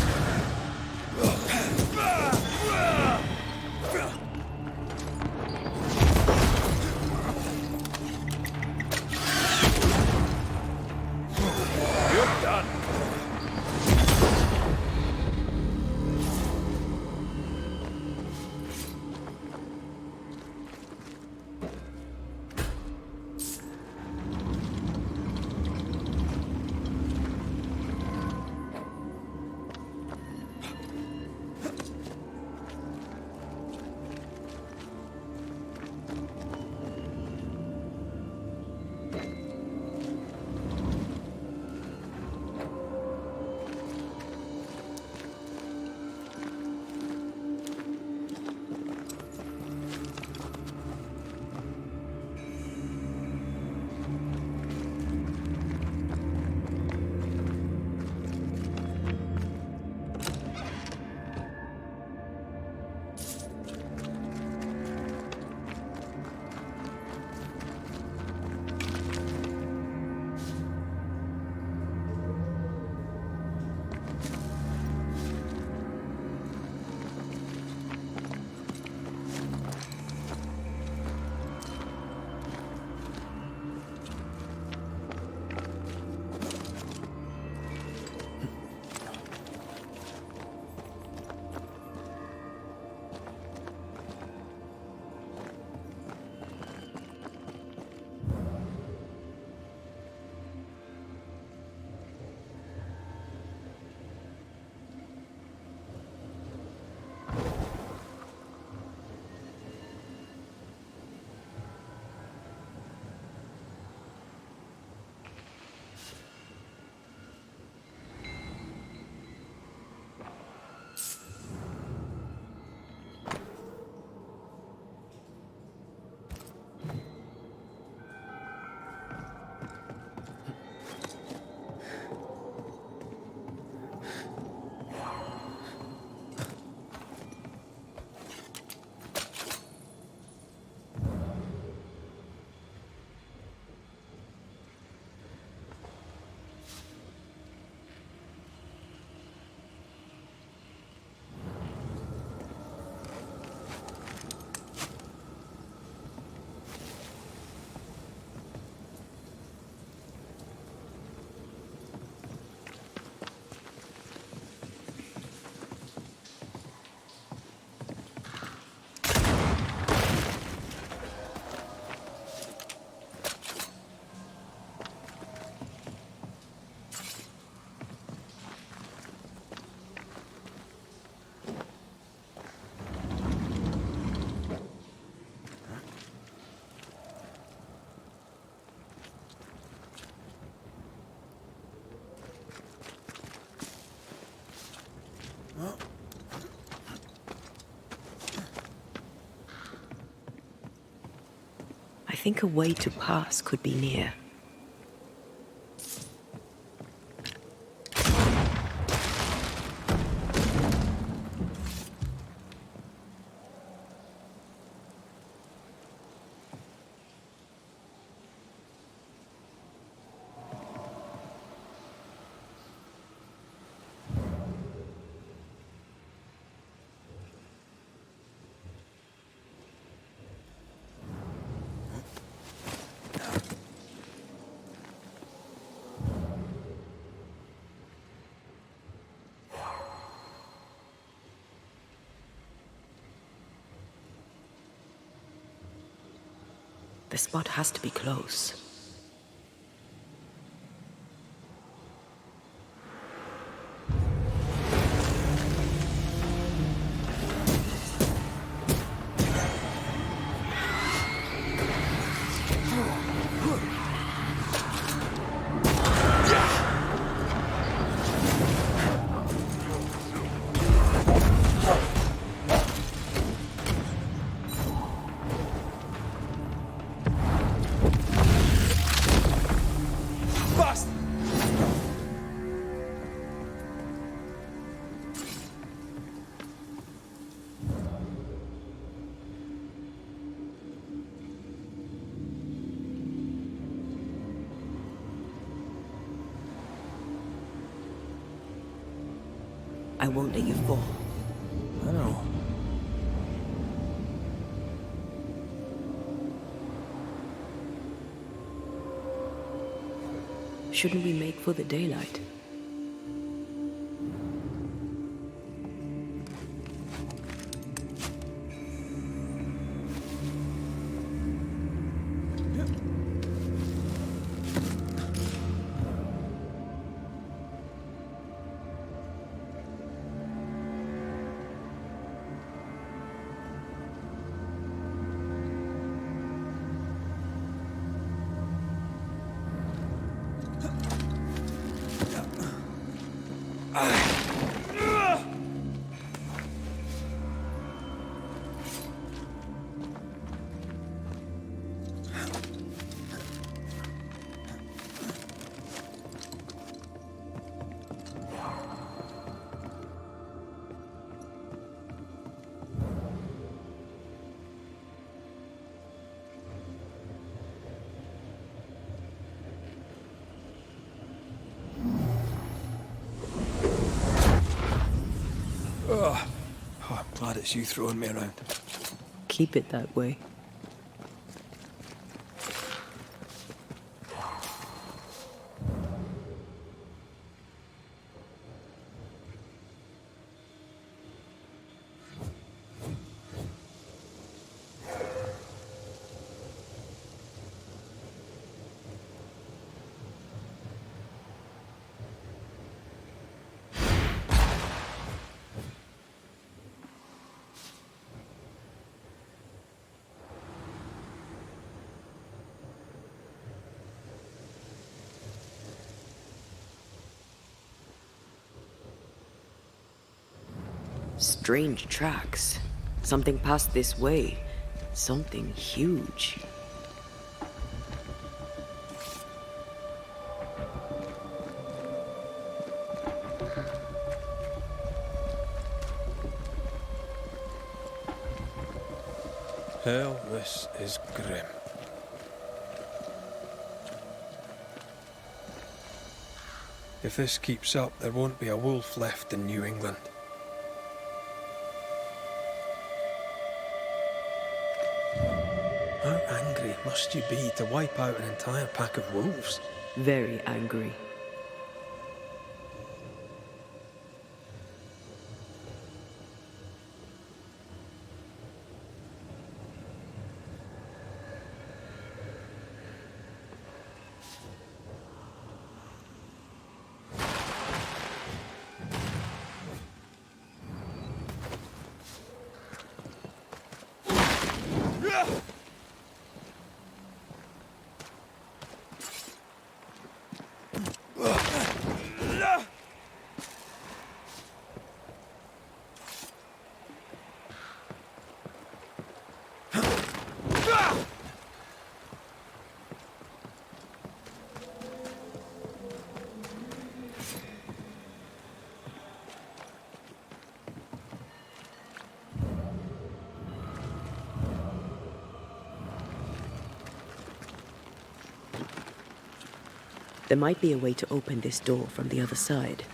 I think a way to pass could be near. The spot has to be close. I won't let you fall. I know. Shouldn't we make for the daylight? Oh, I'm glad it's you throwing me around. Keep it that way. Strange tracks. Something passed this way. Something huge. Hell, this is grim. If this keeps up, there won't be a wolf left in New England. How angry must you be to wipe out an entire pack of wolves? Very angry. There might be a way to open this door from the other side.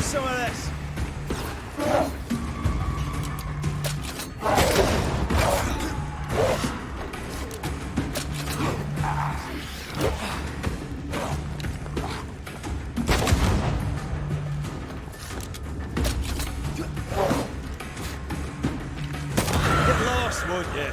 Some of this. Get lost, won't you?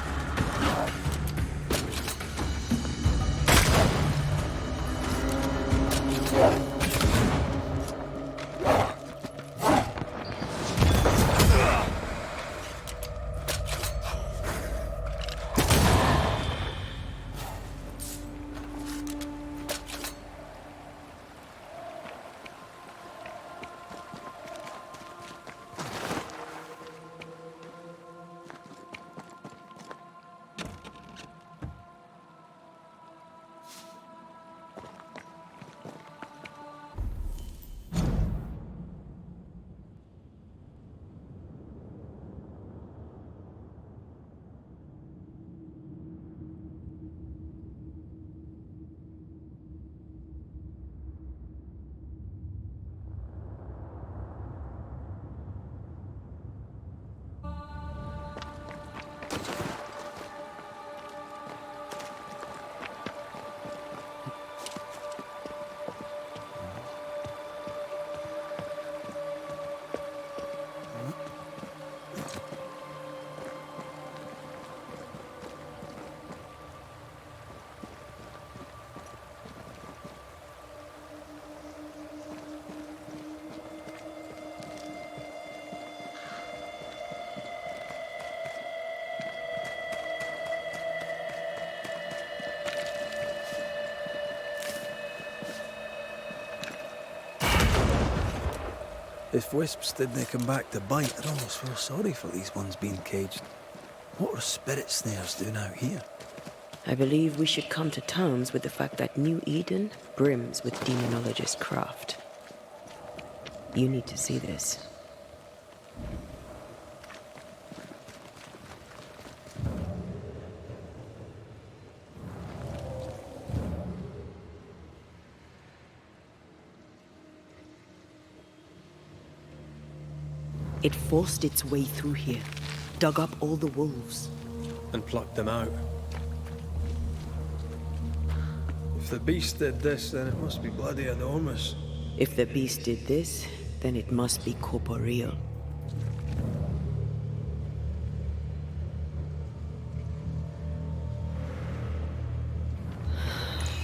If wisps didn't come back to bite, I'd almost feel sorry for these ones being caged. What are spirit snares doing out here? I believe we should come to terms with the fact that New Eden brims with demonologist craft. You need to see this. It forced its way through here, dug up all the wolves. And plucked them out. If the beast did this, then it must be bloody enormous. If the beast did this, then it must be corporeal.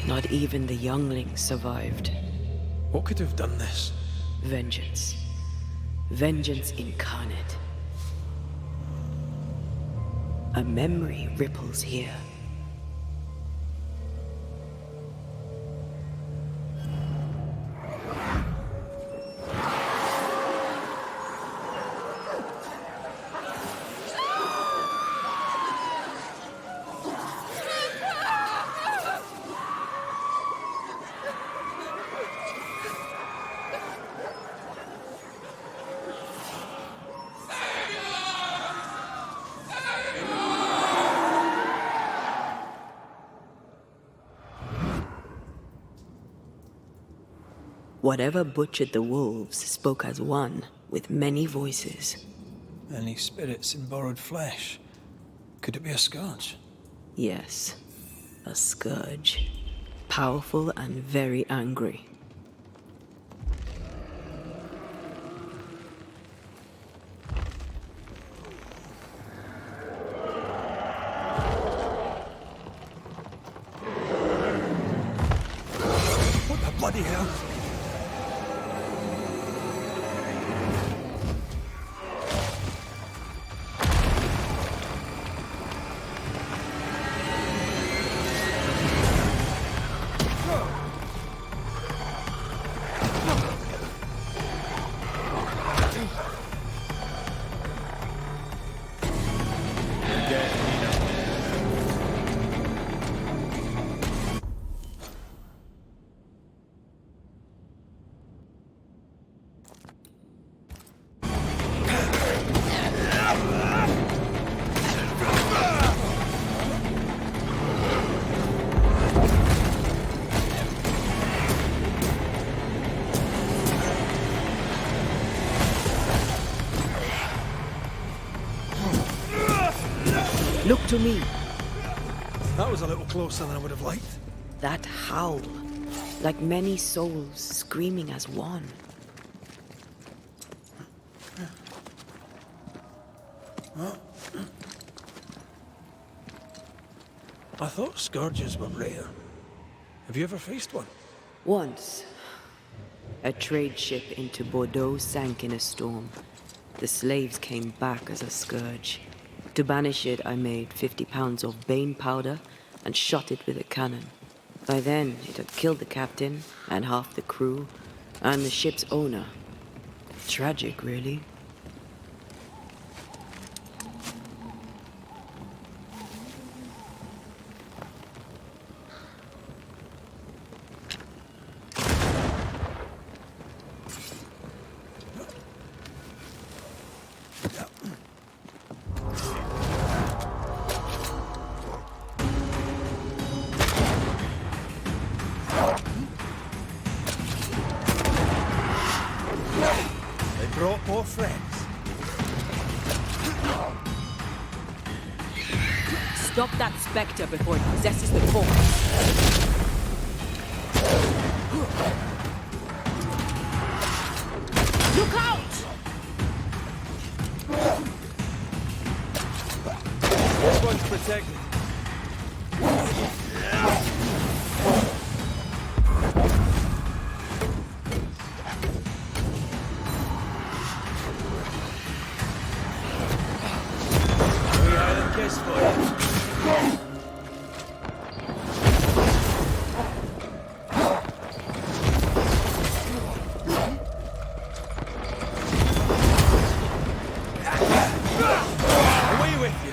Not even the younglings survived. What could have done this? Vengeance. Vengeance incarnate. A memory ripples here. Whatever butchered the wolves spoke as one, with many voices. Any spirits in borrowed flesh? Could it be a scourge? Yes, a scourge. Powerful and very angry. Bloody hell. Look to me. That was a little closer than I would have liked. That howl, like many souls screaming as one. I thought scourges were rare. Have you ever faced one? Once, a trade ship into Bordeaux sank in a storm. The slaves came back as a scourge. To banish it, I made 50 pounds of bane powder and shot it with a cannon. By then, it had killed the captain and half the crew and the ship's owner. Tragic, really. Brought more friends. Stop that spectre before it possesses the corpse. Look out! This one's protected. Kiss for you. Away with you.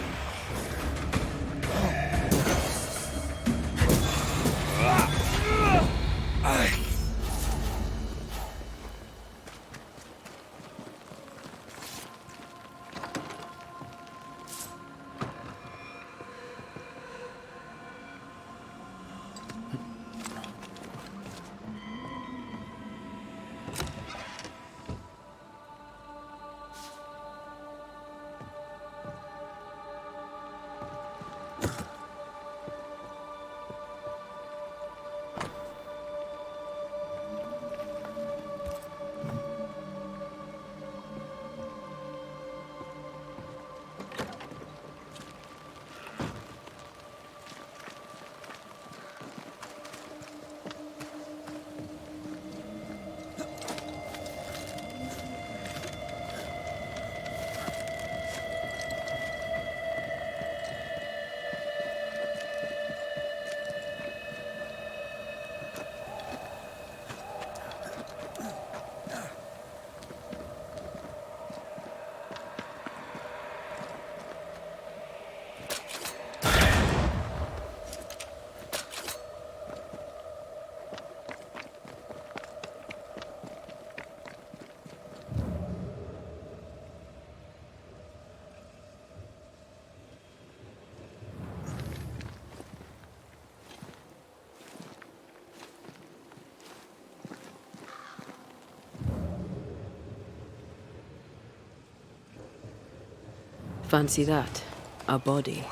Fancy that. A body.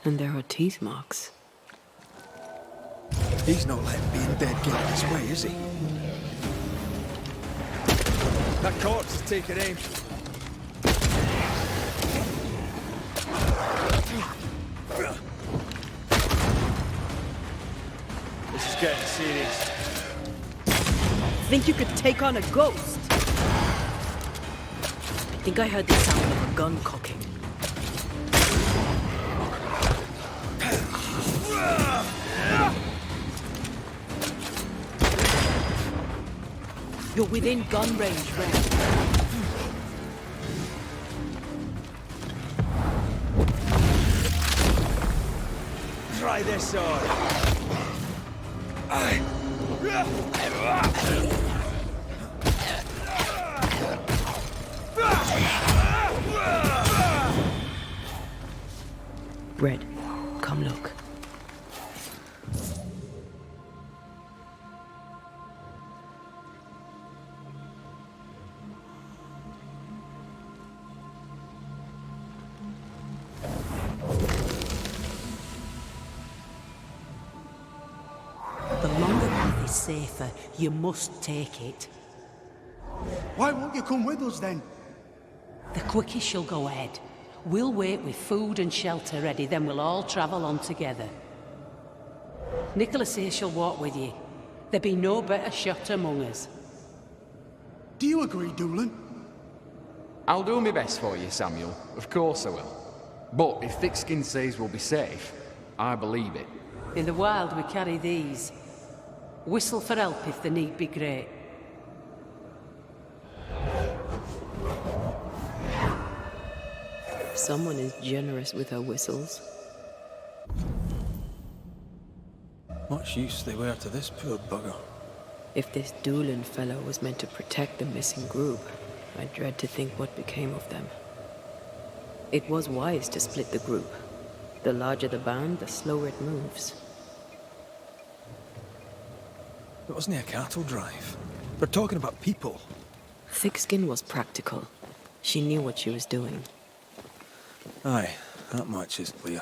And there are teeth marks. He's not letting being dead get in his way, is he? That corpse is taking aim. This is getting serious. think you could take on a ghost? I think I heard the sound of a gun cocking. You're within gun range, Red. Try this sword. Red, come look. The longer path is safer. You must take it. Why won't you come with us then? The quickest she'll go ahead. We'll wait with food and shelter ready, then we'll all travel on together. Nicola says she'll walk with you. There be no better shot among us. Do you agree, Doolan? I'll do my best for you, Samuel. Of course I will. But if Thickskin says we'll be safe, I believe it. In the wild we carry these. Whistle for help if the need be great. Someone is generous with her whistles. Much use they were to this poor bugger. If this Doolan fellow was meant to protect the missing group, I dread to think what became of them. It was wise to split the group. The larger the band, the slower it moves. It wasn't a cattle drive. We're talking about people. Thickskin was practical. She knew what she was doing. Aye, that much is clear.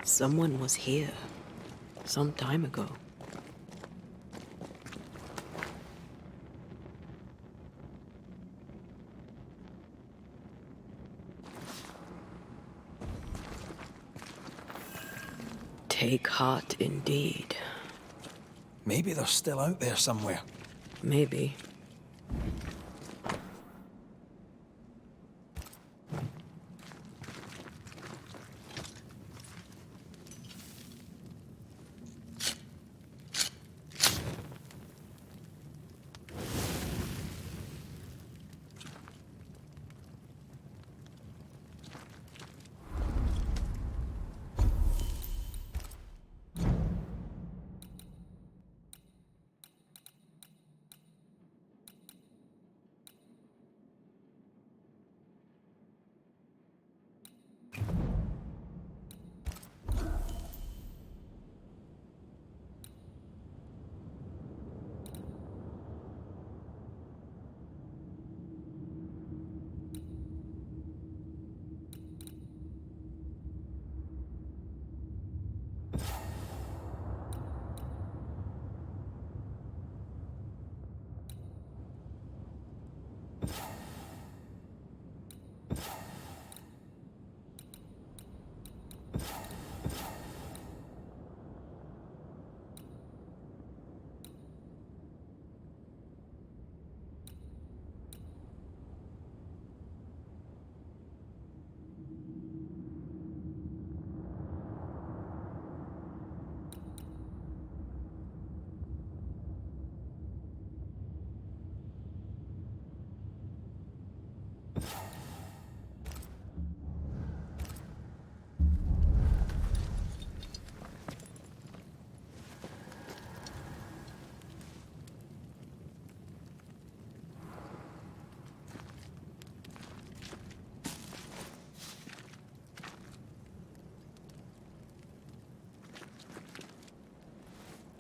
Someone was here. Some time ago. Take heart indeed. Maybe they're still out there somewhere. Maybe.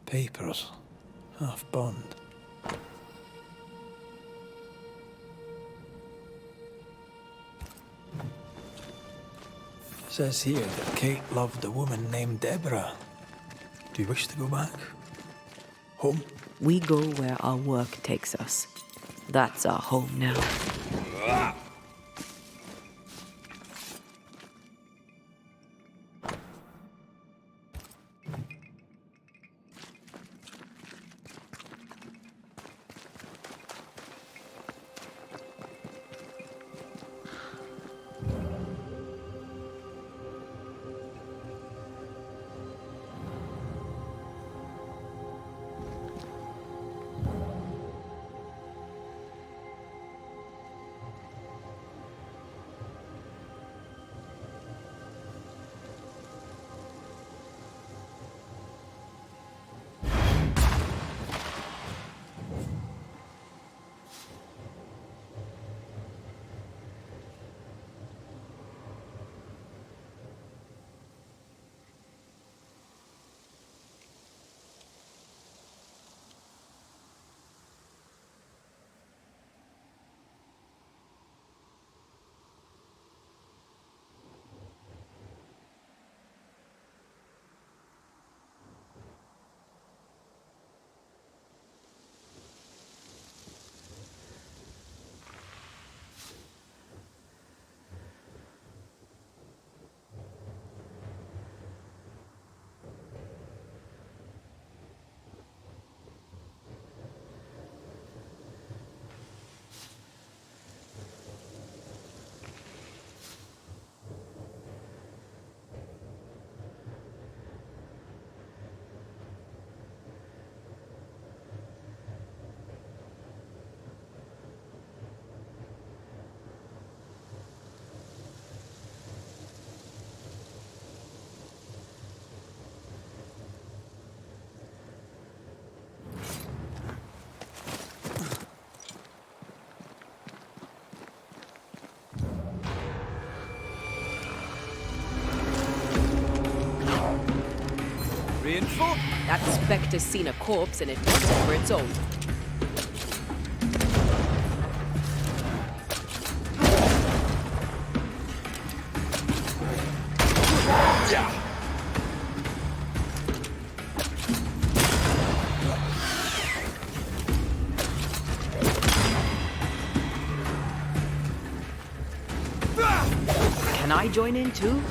Papers, half burned. Says here that Kate loved a woman named Deborah. Do you wish to go back? Home? We go where our work takes us. That's our home now. Reinfo? That specter's seen a corpse and it wants it for its own. Can I join in too?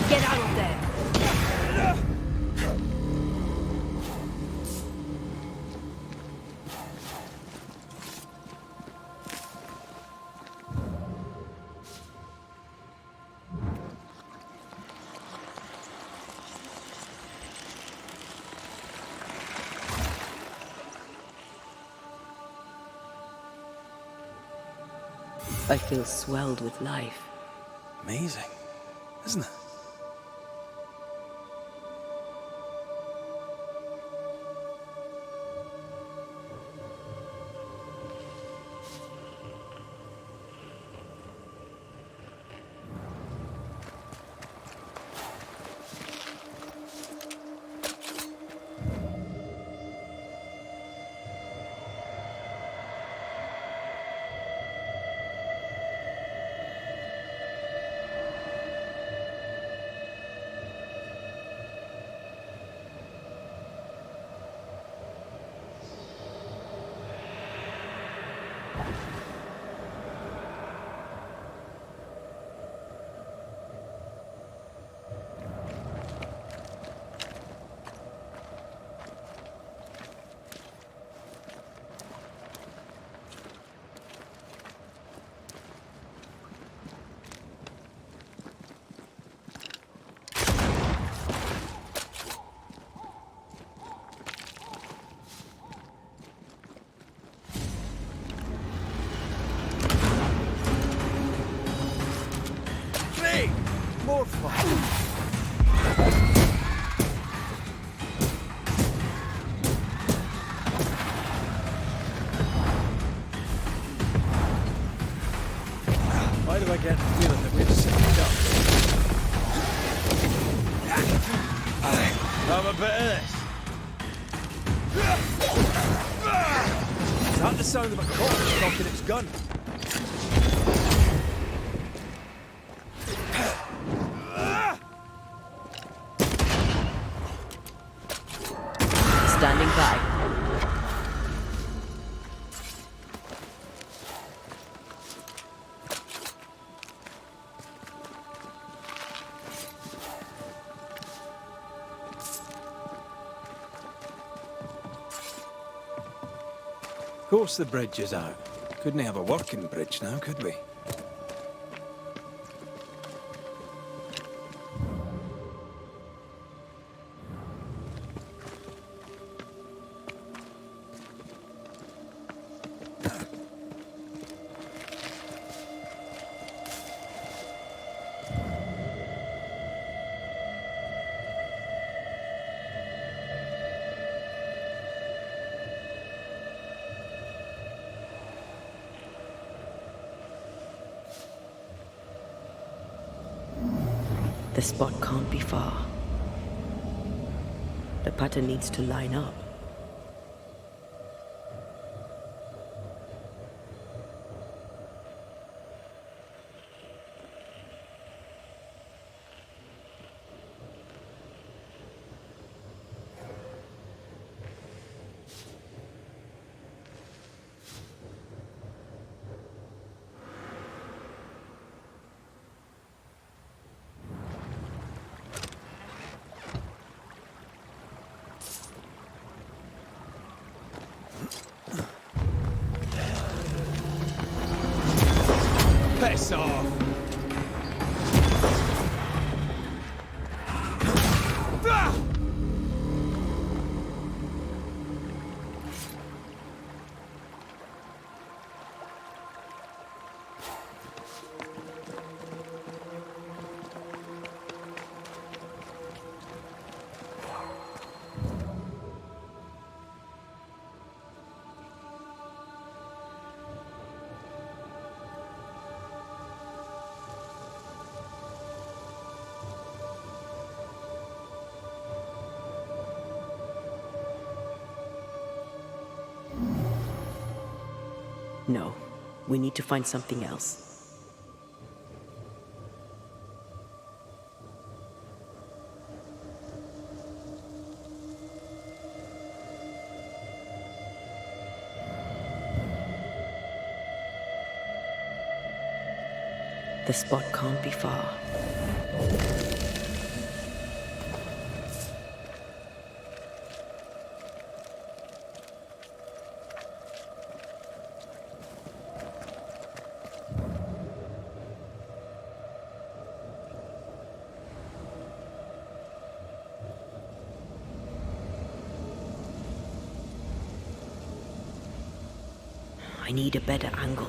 Get out of there! I feel swelled with life. Amazing, isn't it? More fun. I bit of this. Is that the sound of a corpse cocking its gun? Standing by. Of course the bridge is out. Couldn't have a working bridge now, could we? The spot can't be far. The pattern needs to line up. Piss off! No, we need to find something else. The spot can't be far. I need a better angle.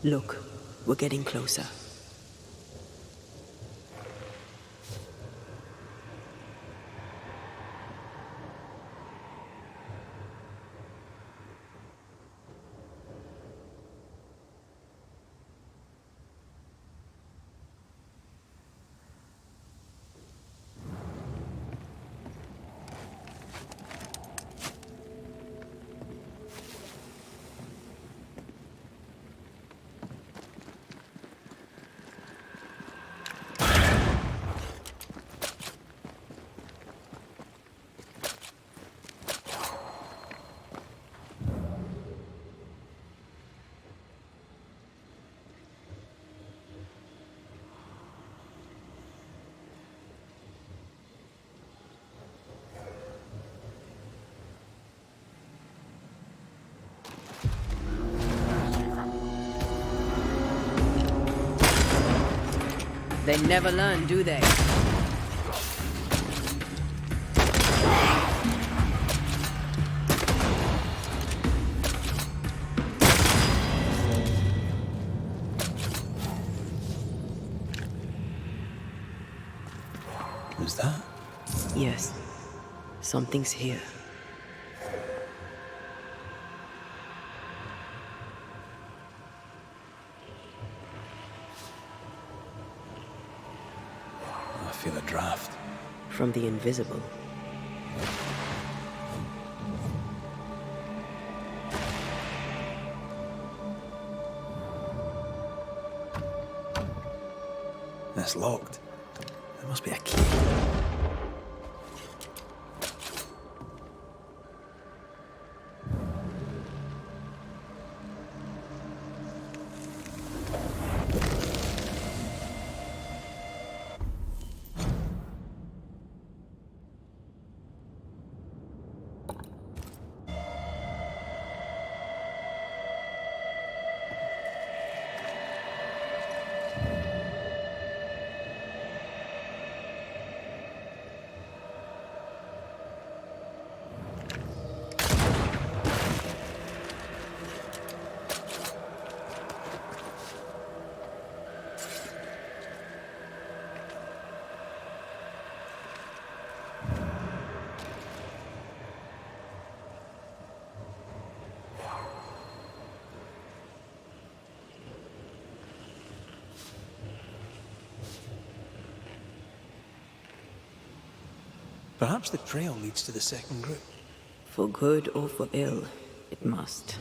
Look, we're getting closer. They never learn, do they? Was that? Yes. Something's here. I feel a draft. From the invisible. It's locked. There must be a key. Perhaps the trail leads to the second group. For good or for ill, it must.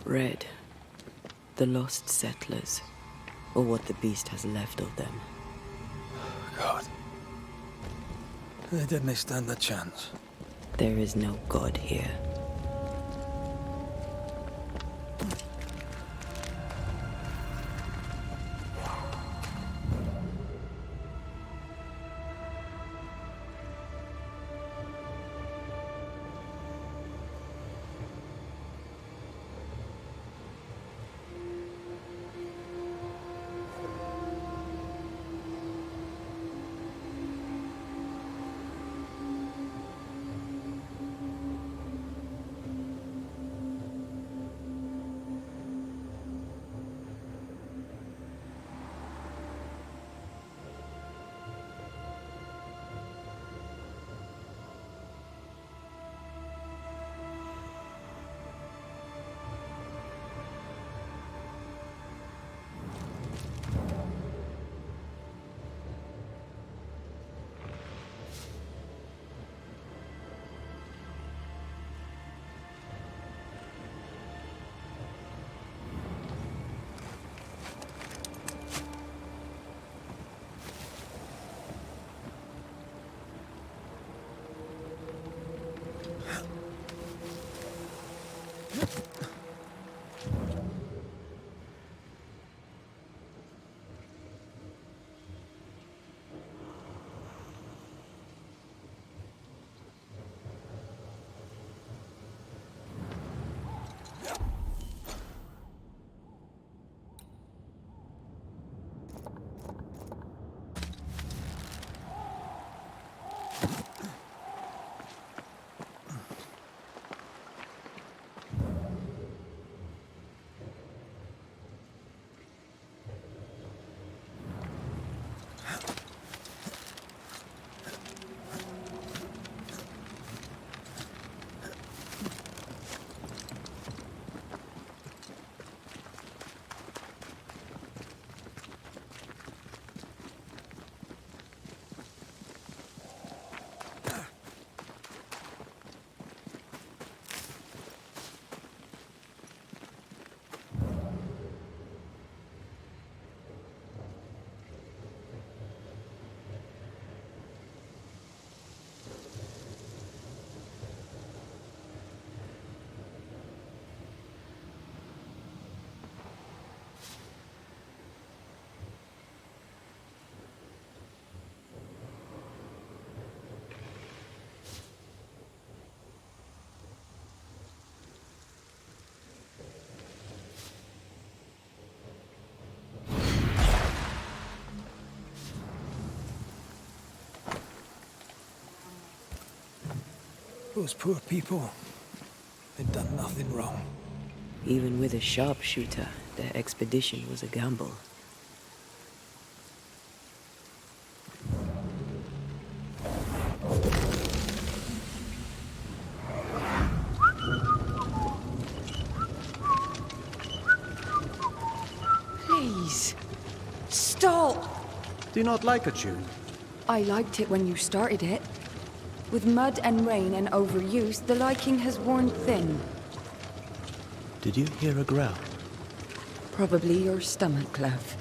Red. The lost settlers, or what the beast has left of them. God. They didn't stand a chance. There is no god here. Those poor people. They'd done nothing wrong. Even with a sharpshooter, their expedition was a gamble. Please, stop! Do you not like a tune? I liked it when you started it. With mud and rain and overuse, the liking has worn thin. Did you hear a growl? Probably your stomach, love.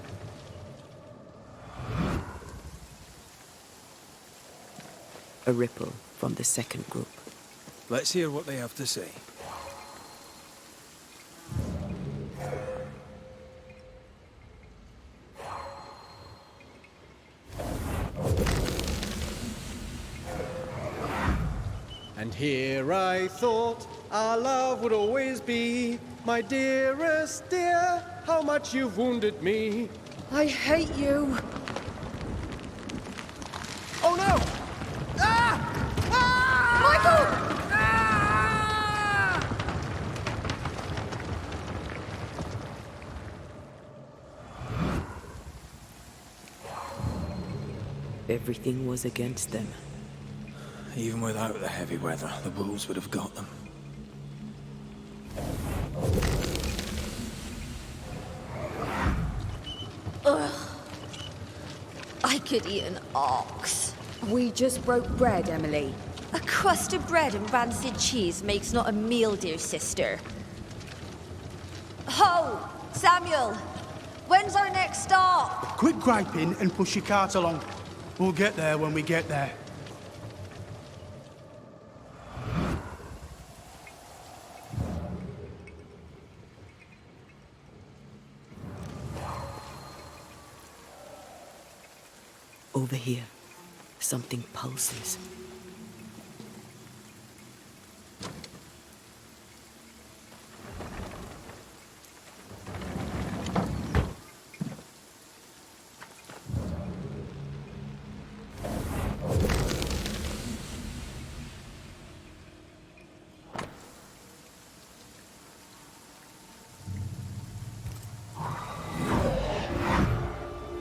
A ripple from the second group. Let's hear what they have to say. And here I thought our love would always be. My dearest dear, how much you've wounded me. I hate you. Oh no! Ah! Ah! Michael! Everything was against them. Even without the heavy weather, the wolves would have got them. Ugh. I could eat an ox. We just broke bread, Emily. A crust of bread and rancid cheese makes not a meal, dear sister. Ho! Samuel! When's our next stop? Quit griping and push your cart along. We'll get there when we get there. Over here, something pulses.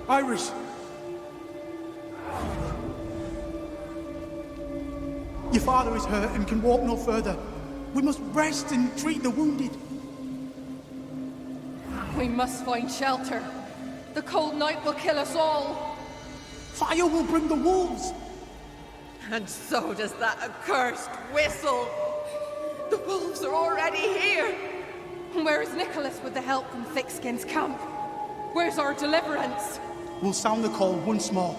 Iris! Your father is hurt and can walk no further. We must rest and treat the wounded. We must find shelter. The cold night will kill us all. Fire will bring the wolves. And so does that accursed whistle. The wolves are already here. Where is Nicholas with the help from Thickskin's camp? Where's our deliverance? We'll sound the call once more.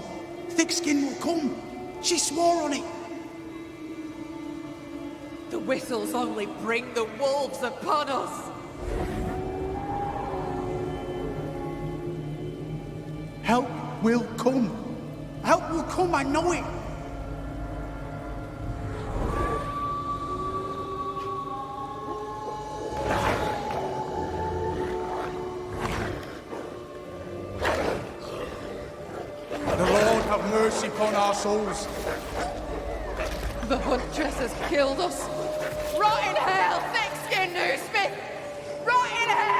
Thickskin will come. She swore on it. The whistles only bring the wolves upon us. Help will come. Help will come, I know it. The Lord have mercy upon our souls. The huntress has killed us. Rot in hell, thick-skinned Newsmith! Rot in hell!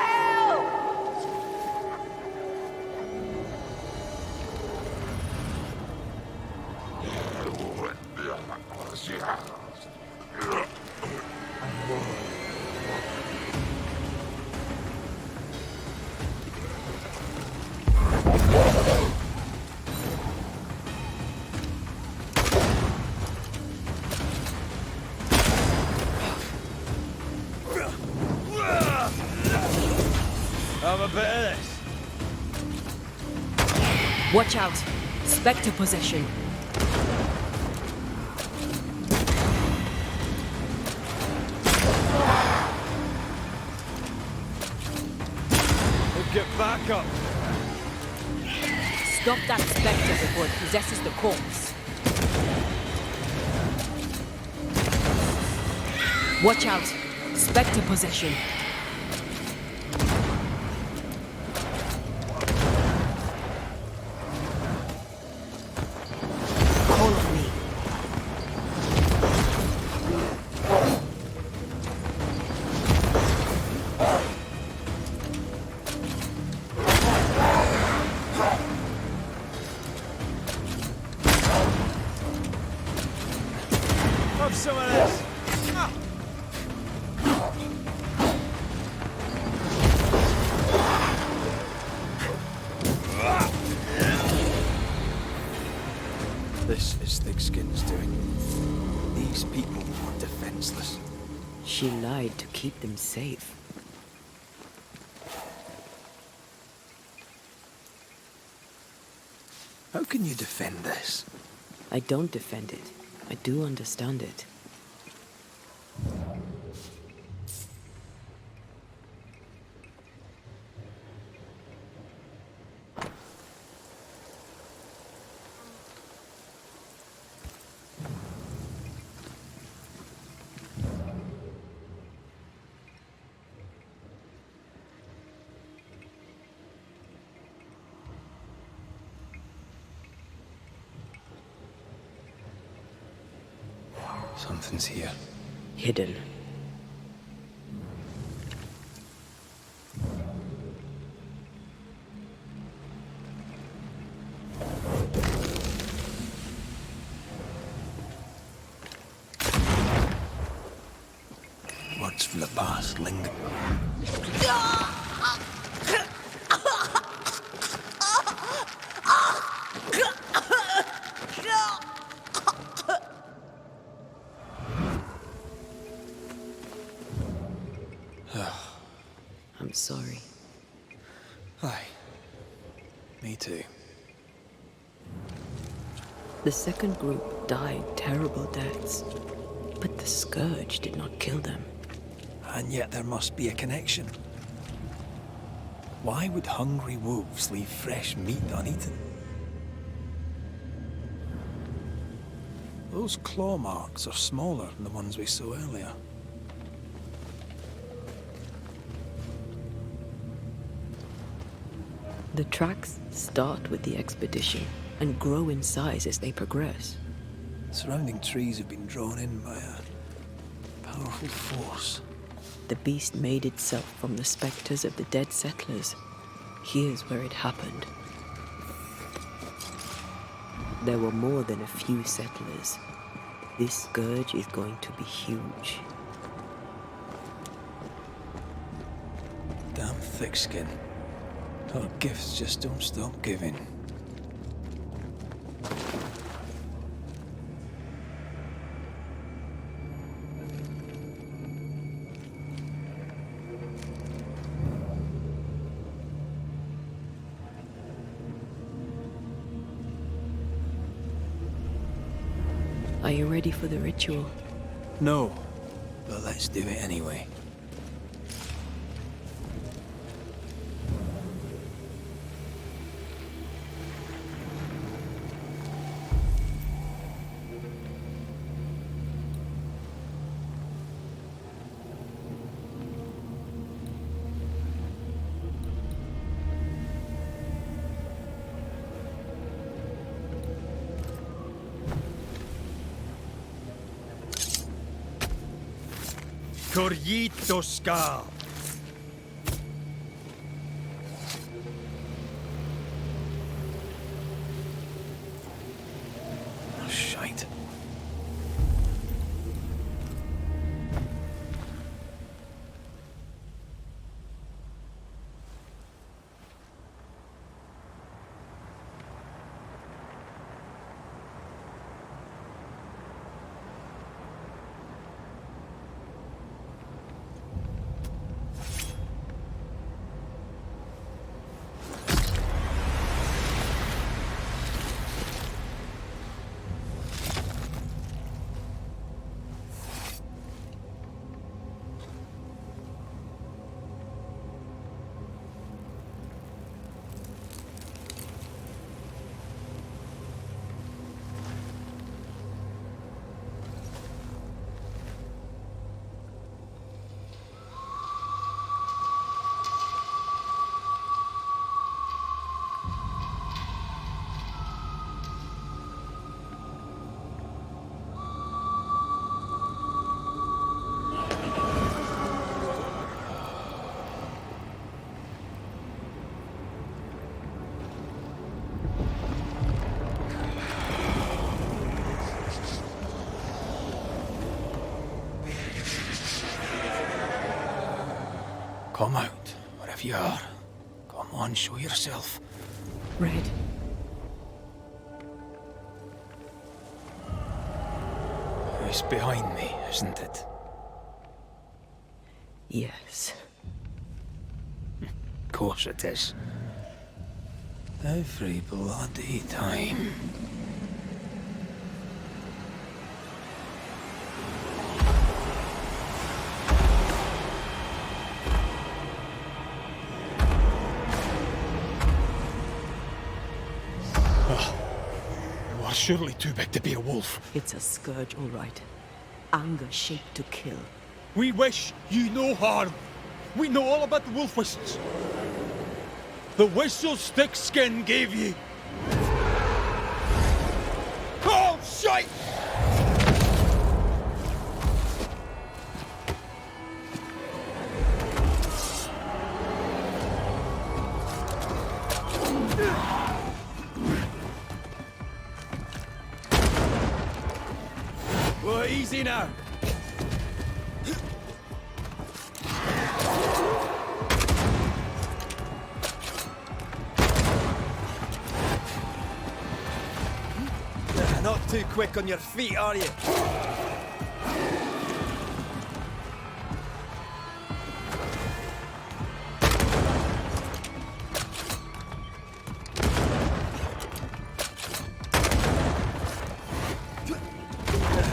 Have a bit of this. Watch out! Spectre possession. We'll get back up. Stop that spectre before it possesses the corpse. Watch out! Spectre possession. have some of this! This is Thickskin's doing. These people are defenseless. She lied to keep them safe. How can you defend this? I don't defend it. I do understand it. Something's here. Hidden. Words from the past linger. I'm sorry. Aye. Me too. The second group died terrible deaths, but the scourge did not kill them. And yet there must be a connection. Why would hungry wolves leave fresh meat uneaten? Those claw marks are smaller than the ones we saw earlier. The tracks start with the expedition and grow in size as they progress. Surrounding trees have been drawn in by a powerful force. The beast made itself from the specters of the dead settlers. Here's where it happened. There were more than a few settlers. This scourge is going to be huge. Damn thick-skin. Our gifts just don't stop giving. Are you ready for the ritual? No, but let's do it anyway. Corrito Ska. Oh, shite. Come out, wherever you are. Come on, show yourself. Red. It's behind me, isn't it? Yes. Of course it is. Every bloody time. You are surely too big to be a wolf. It's a scourge, all right. Anger shaped to kill. We wish you no harm. We know all about the wolf whistles. The whistles Thickskin gave you. Oh, shite! Well, easy now. Not too quick on your feet, are you?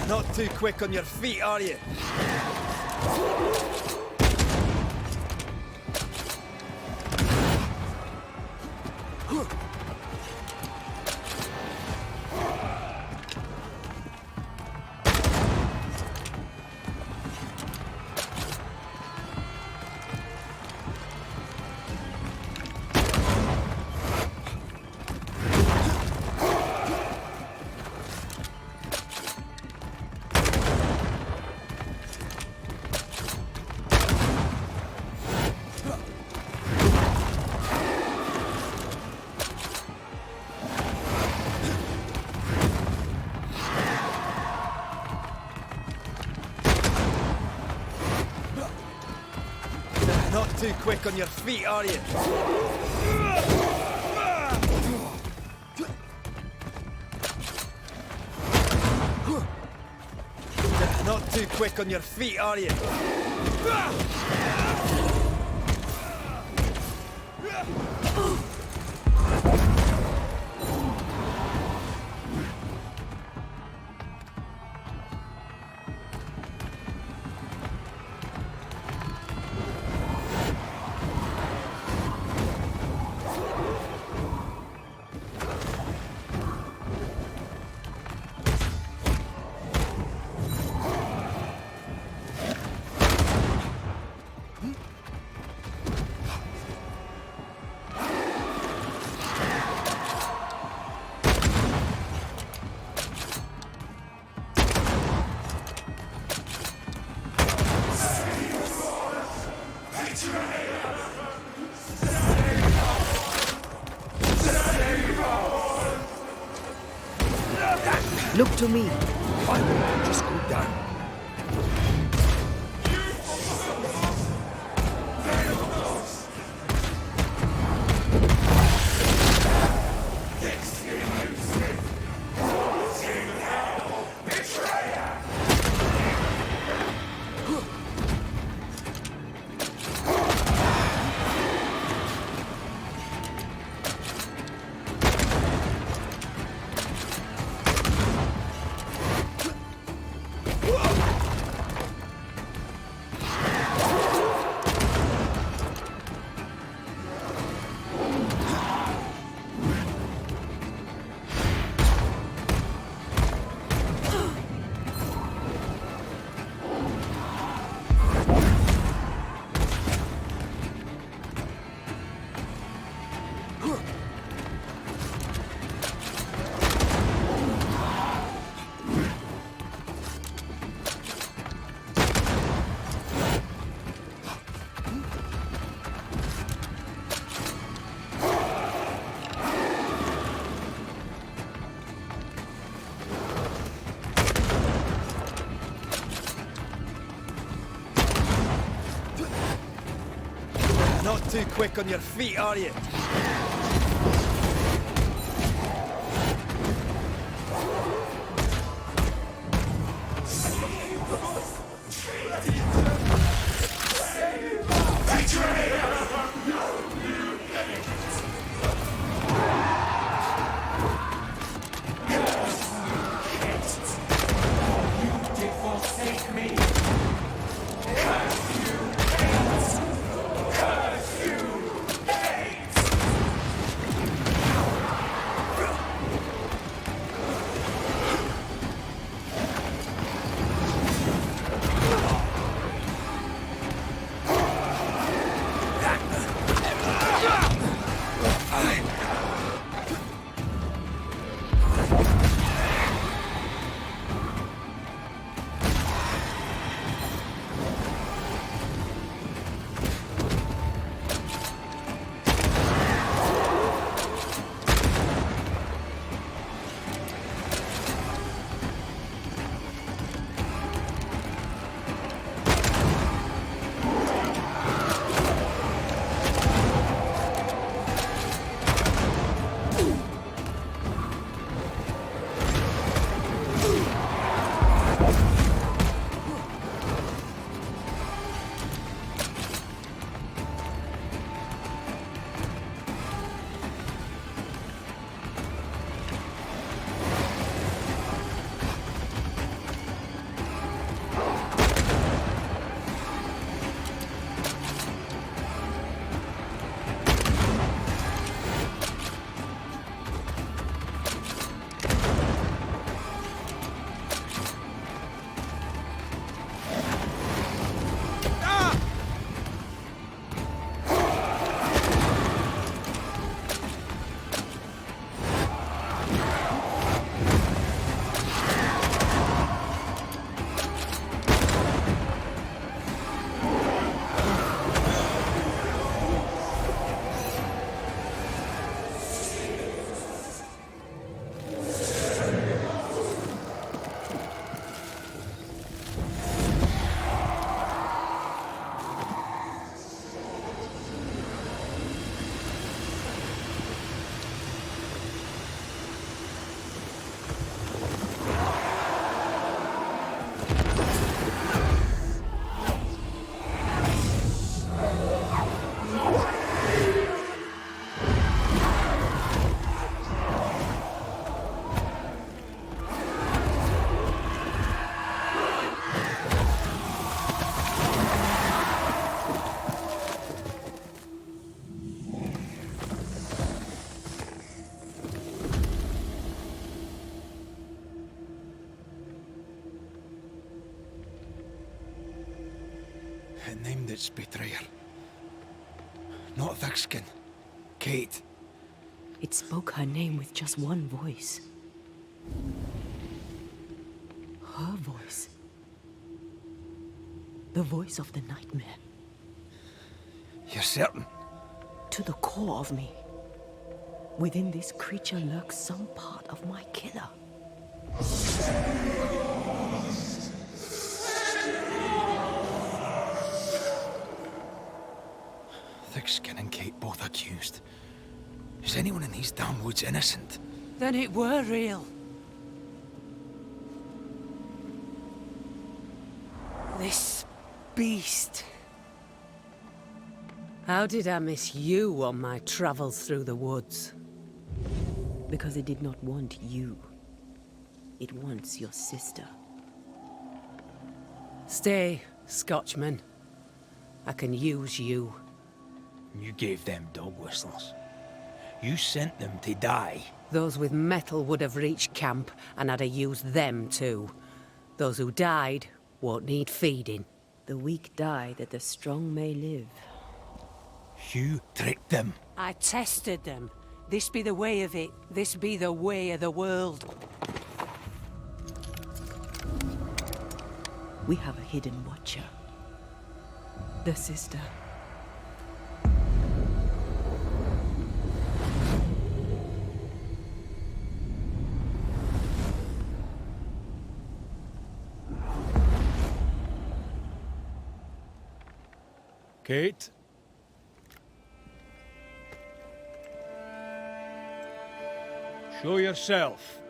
Not too quick on your feet, are you? Not too quick on your feet, are you? Not too quick on your feet, are you? Look to me. I will just go down. Not too quick on your feet, are you? It named its betrayer. Not Thickskin. Kate. It spoke her name with just one voice. Her voice. The voice of the nightmare. You're certain? To the core of me. Within this creature lurks some part of my killer. Thickskin and Kate both accused. Is anyone in these damn woods innocent? Then it were real. This beast. How did I miss you on my travels through the woods? Because it did not want you. It wants your sister. Stay, Scotchman. I can use you. You gave them dog whistles. You sent them to die. Those with metal would have reached camp, and I'd have used them too. Those who died won't need feeding. The weak die that the strong may live. You tricked them. I tested them. This be the way of it. This be the way of the world. We have a hidden watcher. The sister. Kate? Show yourself.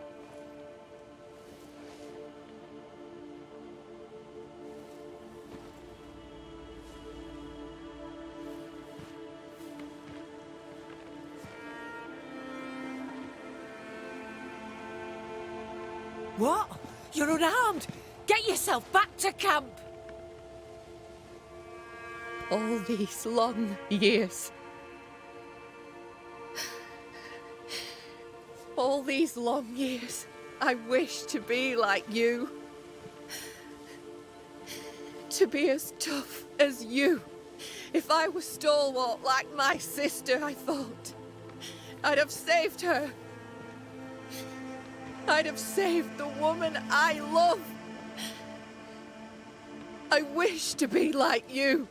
What? You're unarmed! Get yourself back to camp! All these long years. All these long years, I wish to be like you. To be as tough as you. If I were stalwart like my sister, I thought, I'd have saved her. I'd have saved the woman I love. I wish to be like you.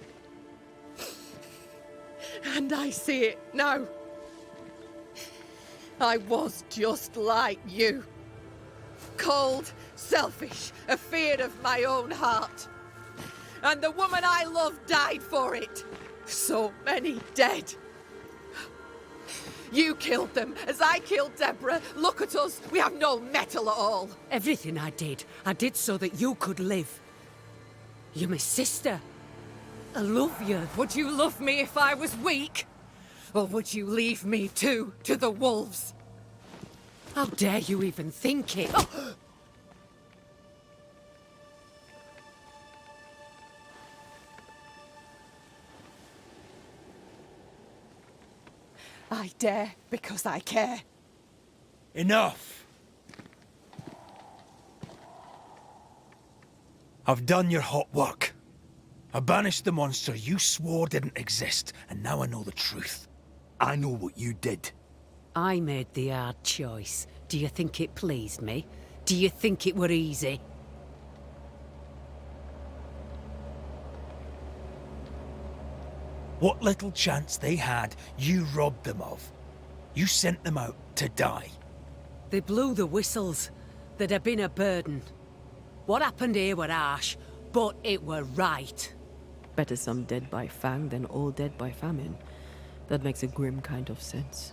And I see it now. I was just like you. Cold, selfish, afeard of my own heart. And the woman I love died for it. So many dead. You killed them, as I killed Deborah. Look at us, we have no mettle at all. Everything I did so that you could live. You're my sister. I love you. Would you love me if I was weak? Or would you leave me too, to the wolves? How dare you even think it? Oh. I dare because I care. Enough! I've done your hot work. I banished the monster you swore didn't exist, and now I know the truth. I know what you did. I made the hard choice. Do you think it pleased me? Do you think it were easy? What little chance they had, you robbed them of. You sent them out to die. They blew the whistles. They'd have been a burden. What happened here were harsh, but it were right. Better some dead by fang than all dead by famine. That makes a grim kind of sense.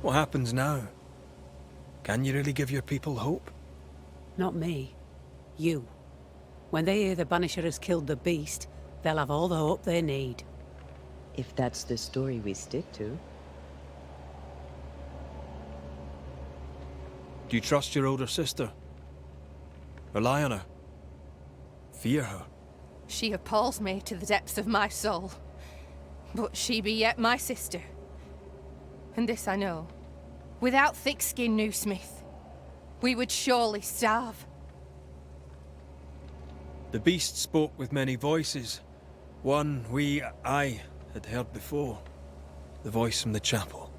What happens now? Can you really give your people hope? Not me. You. When they hear the Banisher has killed the beast, they'll have all the hope they need. If that's the story we stick to. Do you trust your older sister? Rely on her? Fear her? She appalls me to the depths of my soul. But she be yet my sister. And this I know. Without thick-skinned Newsmith, we would surely starve. The beast spoke with many voices. One I had heard before. The voice from the chapel.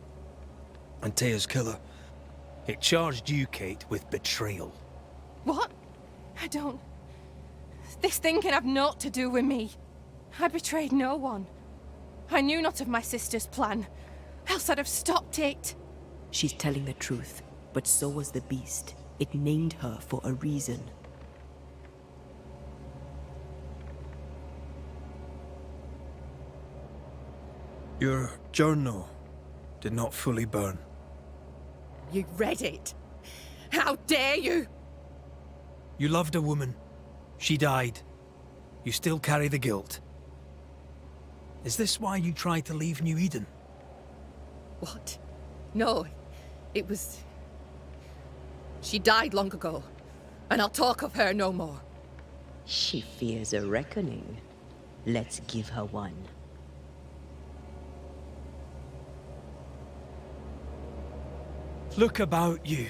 Antea's killer. It charged you, Kate, with betrayal. What? I don't... This thing can have naught to do with me. I betrayed no one. I knew not of my sister's plan, else I'd have stopped it. She's telling the truth, but so was the beast. It named her for a reason. Your journal did not fully burn. You read it. How dare you? You loved a woman. She died. You still carry the guilt. Is this why you tried to leave New Eden? What? No, it was... She died long ago, and I'll talk of her no more. She fears a reckoning. Let's give her one. Look about you.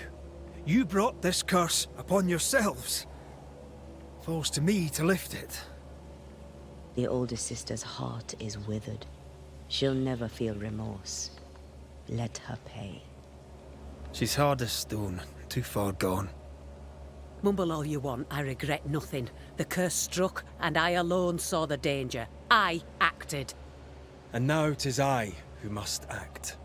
You brought this curse upon yourselves. Falls to me to lift it. The older sister's heart is withered. She'll never feel remorse. Let her pay. She's hard as stone, too far gone. Mumble all you want, I regret nothing. The curse struck, and I alone saw the danger. I acted. And now 'tis I who must act.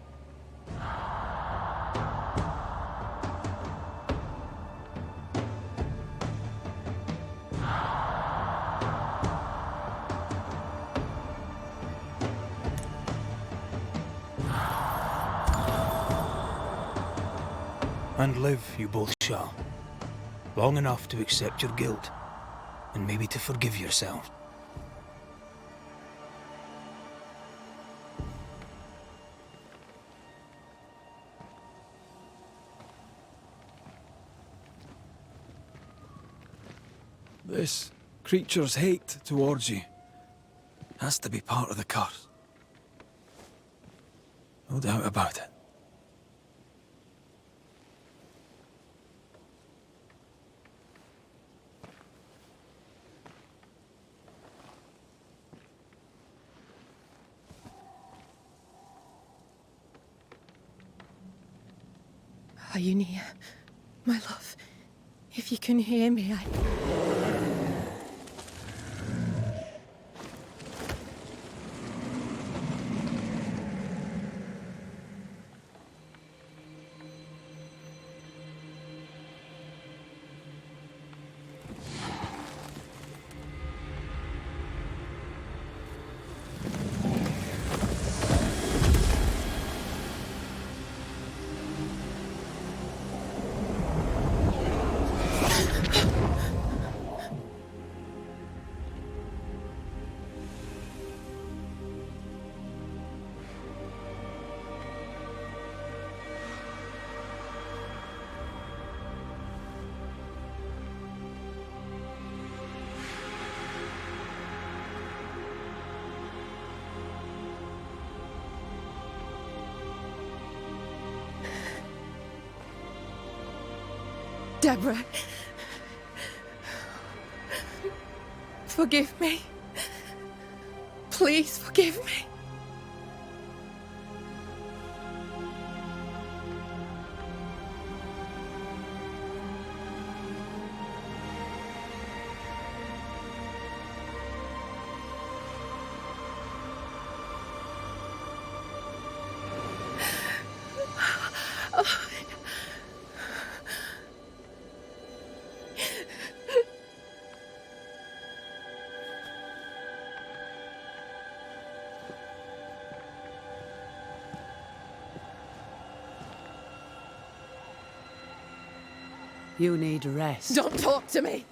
And live you both shall. Long enough to accept your guilt, and maybe to forgive yourself. This creature's hate towards you Has to be part of the curse. No doubt about it. Are you near, my love? If you can hear me, Deborah, forgive me. Please forgive me. You need rest. Don't talk to me!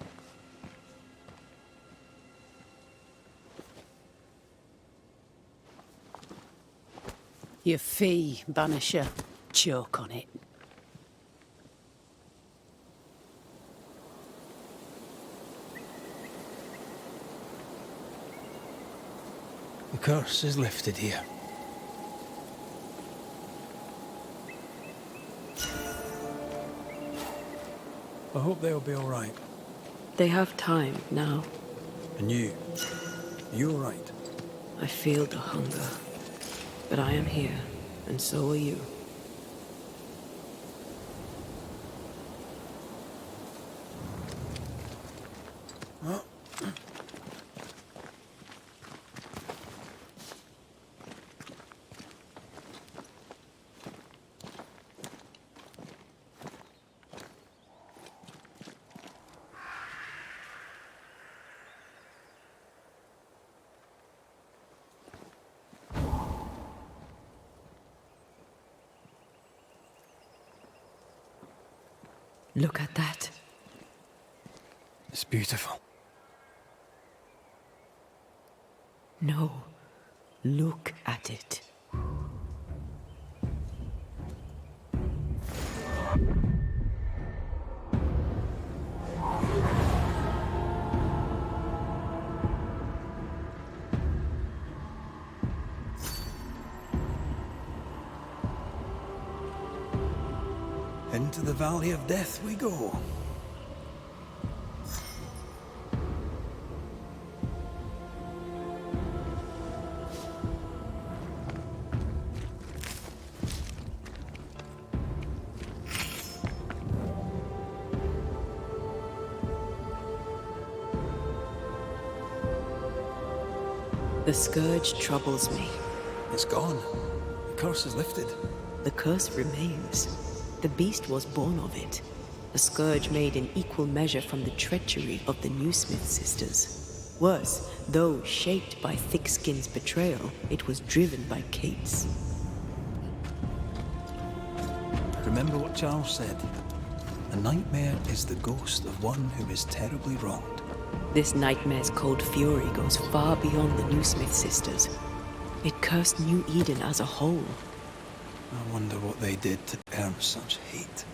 Your fee, Banisher. Choke on it. The curse is lifted here. I hope they'll be all right. They have time now. And you all right? I feel the hunger. But I am here, and so are you. Look at that. It's beautiful. No, look at it. Into the Valley of Death we go. The scourge troubles me. It's gone. The curse is lifted. The curse remains. The beast was born of it. A scourge made in equal measure from the treachery of the Newsmith sisters. Worse, though shaped by Thickskin's betrayal, it was driven by Kate's. Remember what Charles said. A nightmare is the ghost of one who is terribly wronged. This nightmare's cold fury goes far beyond the New Smith sisters. It cursed New Eden as a whole. I wonder what they did to earn such hate.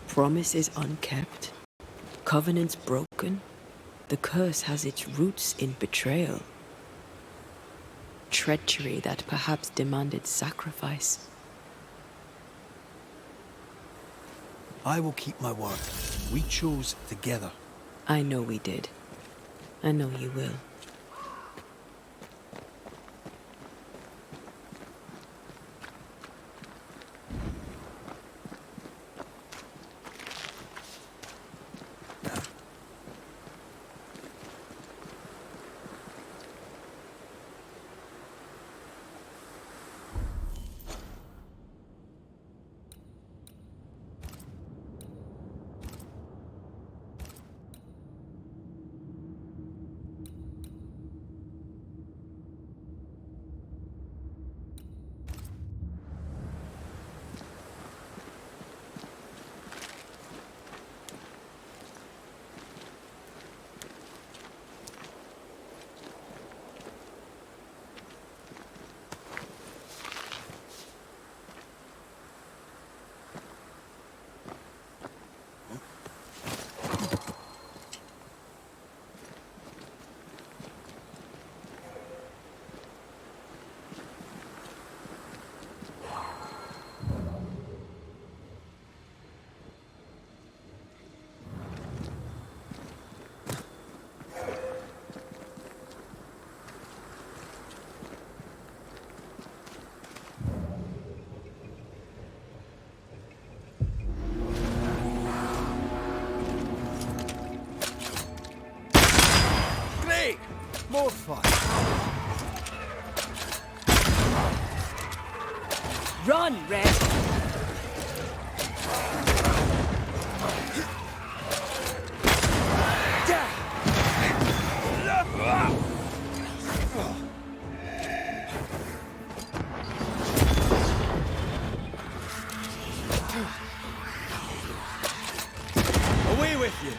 Promises unkept, covenants broken. The curse has its roots in betrayal. Treachery that perhaps demanded sacrifice. I will keep my word. We chose together. I know we did. I know you will. More fun. Run, Red! Away with you!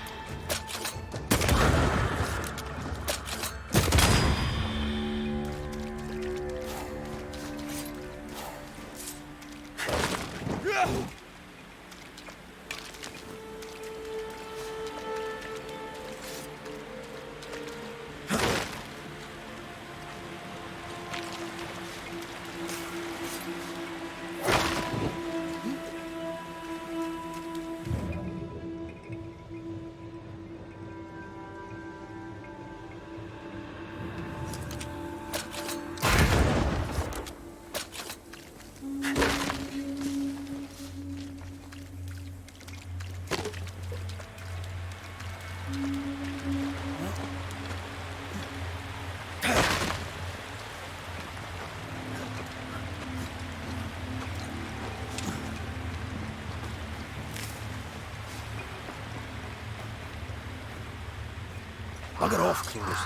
Bugger off, crows.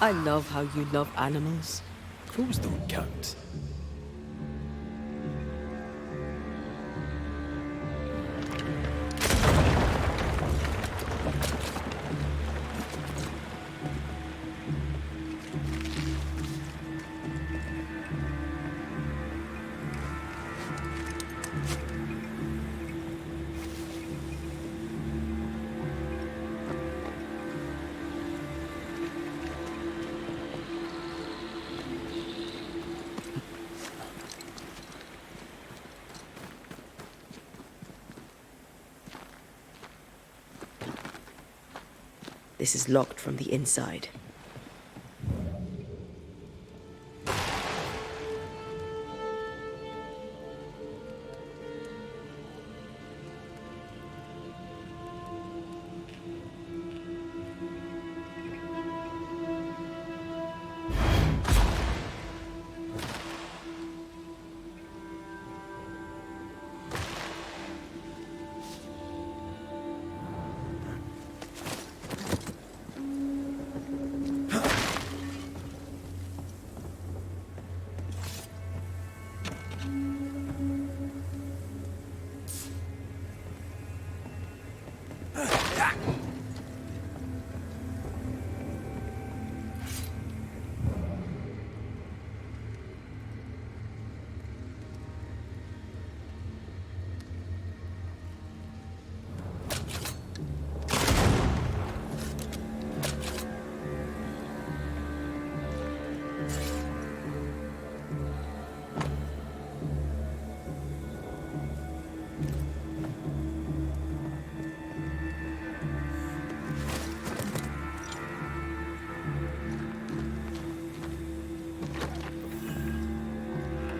I love how you love animals. Crows don't count. This is locked from the inside.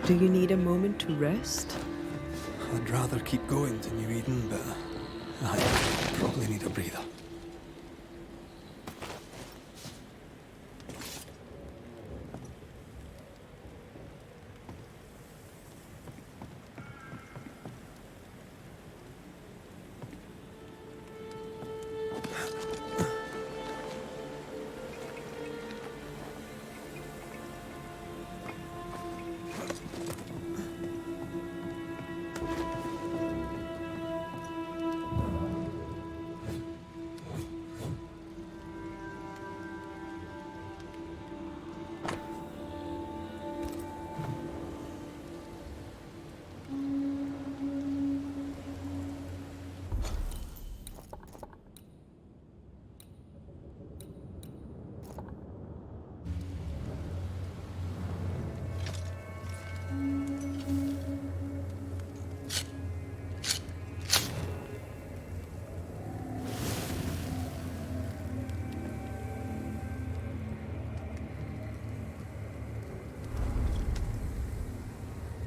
Do you need a moment to rest? I'd rather keep going to New Eden, but I probably need a breather.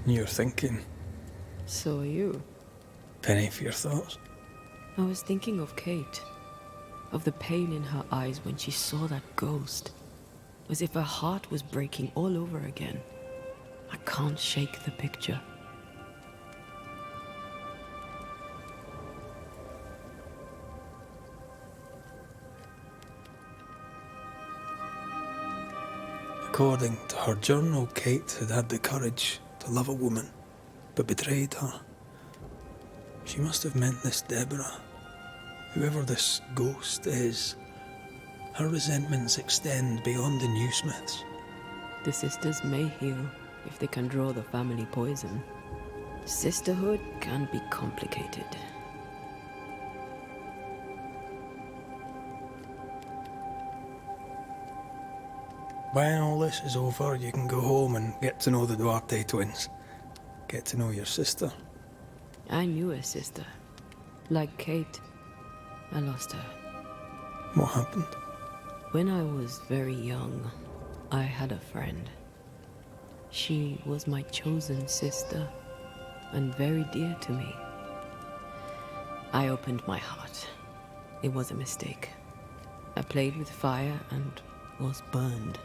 You're thinking. So are you. Penny for your thoughts. I was thinking of Kate. Of the pain in her eyes when she saw that ghost. As if her heart was breaking all over again. I can't shake the picture. According to her journal, Kate had had the courage to love a woman, but betrayed her. She must have meant this Deborah. Whoever this ghost is, her resentments extend beyond the new Smiths. The sisters may heal if they can draw the family poison. Sisterhood can be complicated. When all this is over, you can go home and get to know the Duarte twins. Get to know your sister. I knew a sister. Like Kate. I lost her. What happened? When I was very young, I had a friend. She was my chosen sister, and very dear to me. I opened my heart. It was a mistake. I played with fire and was burned.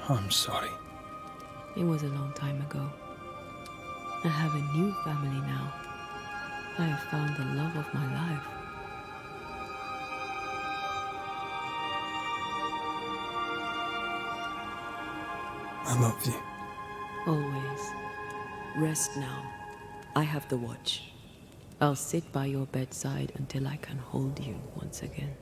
I'm sorry. It was a long time ago. I have a new family now. I have found the love of my life. I love you. Always. Rest now. I have the watch. I'll sit by your bedside until I can hold you once again.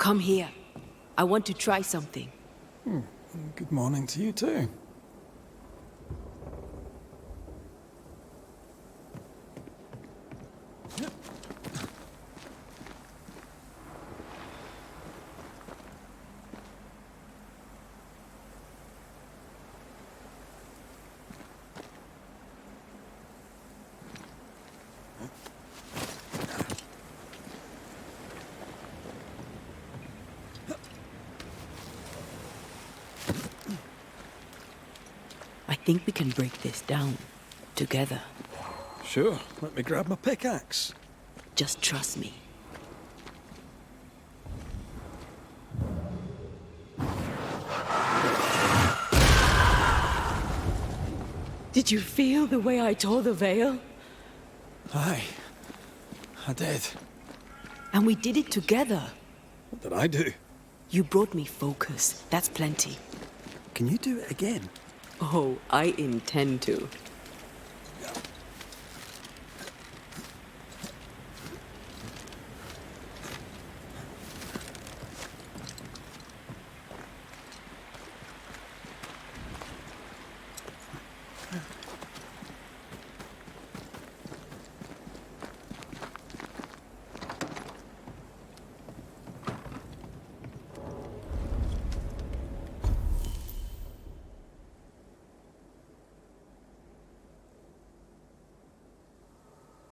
Come here. I want to try something. Good morning to you too. I think we can break this down. Together. Sure, let me grab my pickaxe. Just trust me. Did you feel the way I tore the veil? Aye, I did. And we did it together. What did I do? You brought me focus. That's plenty. Can you do it again? Oh, I intend to.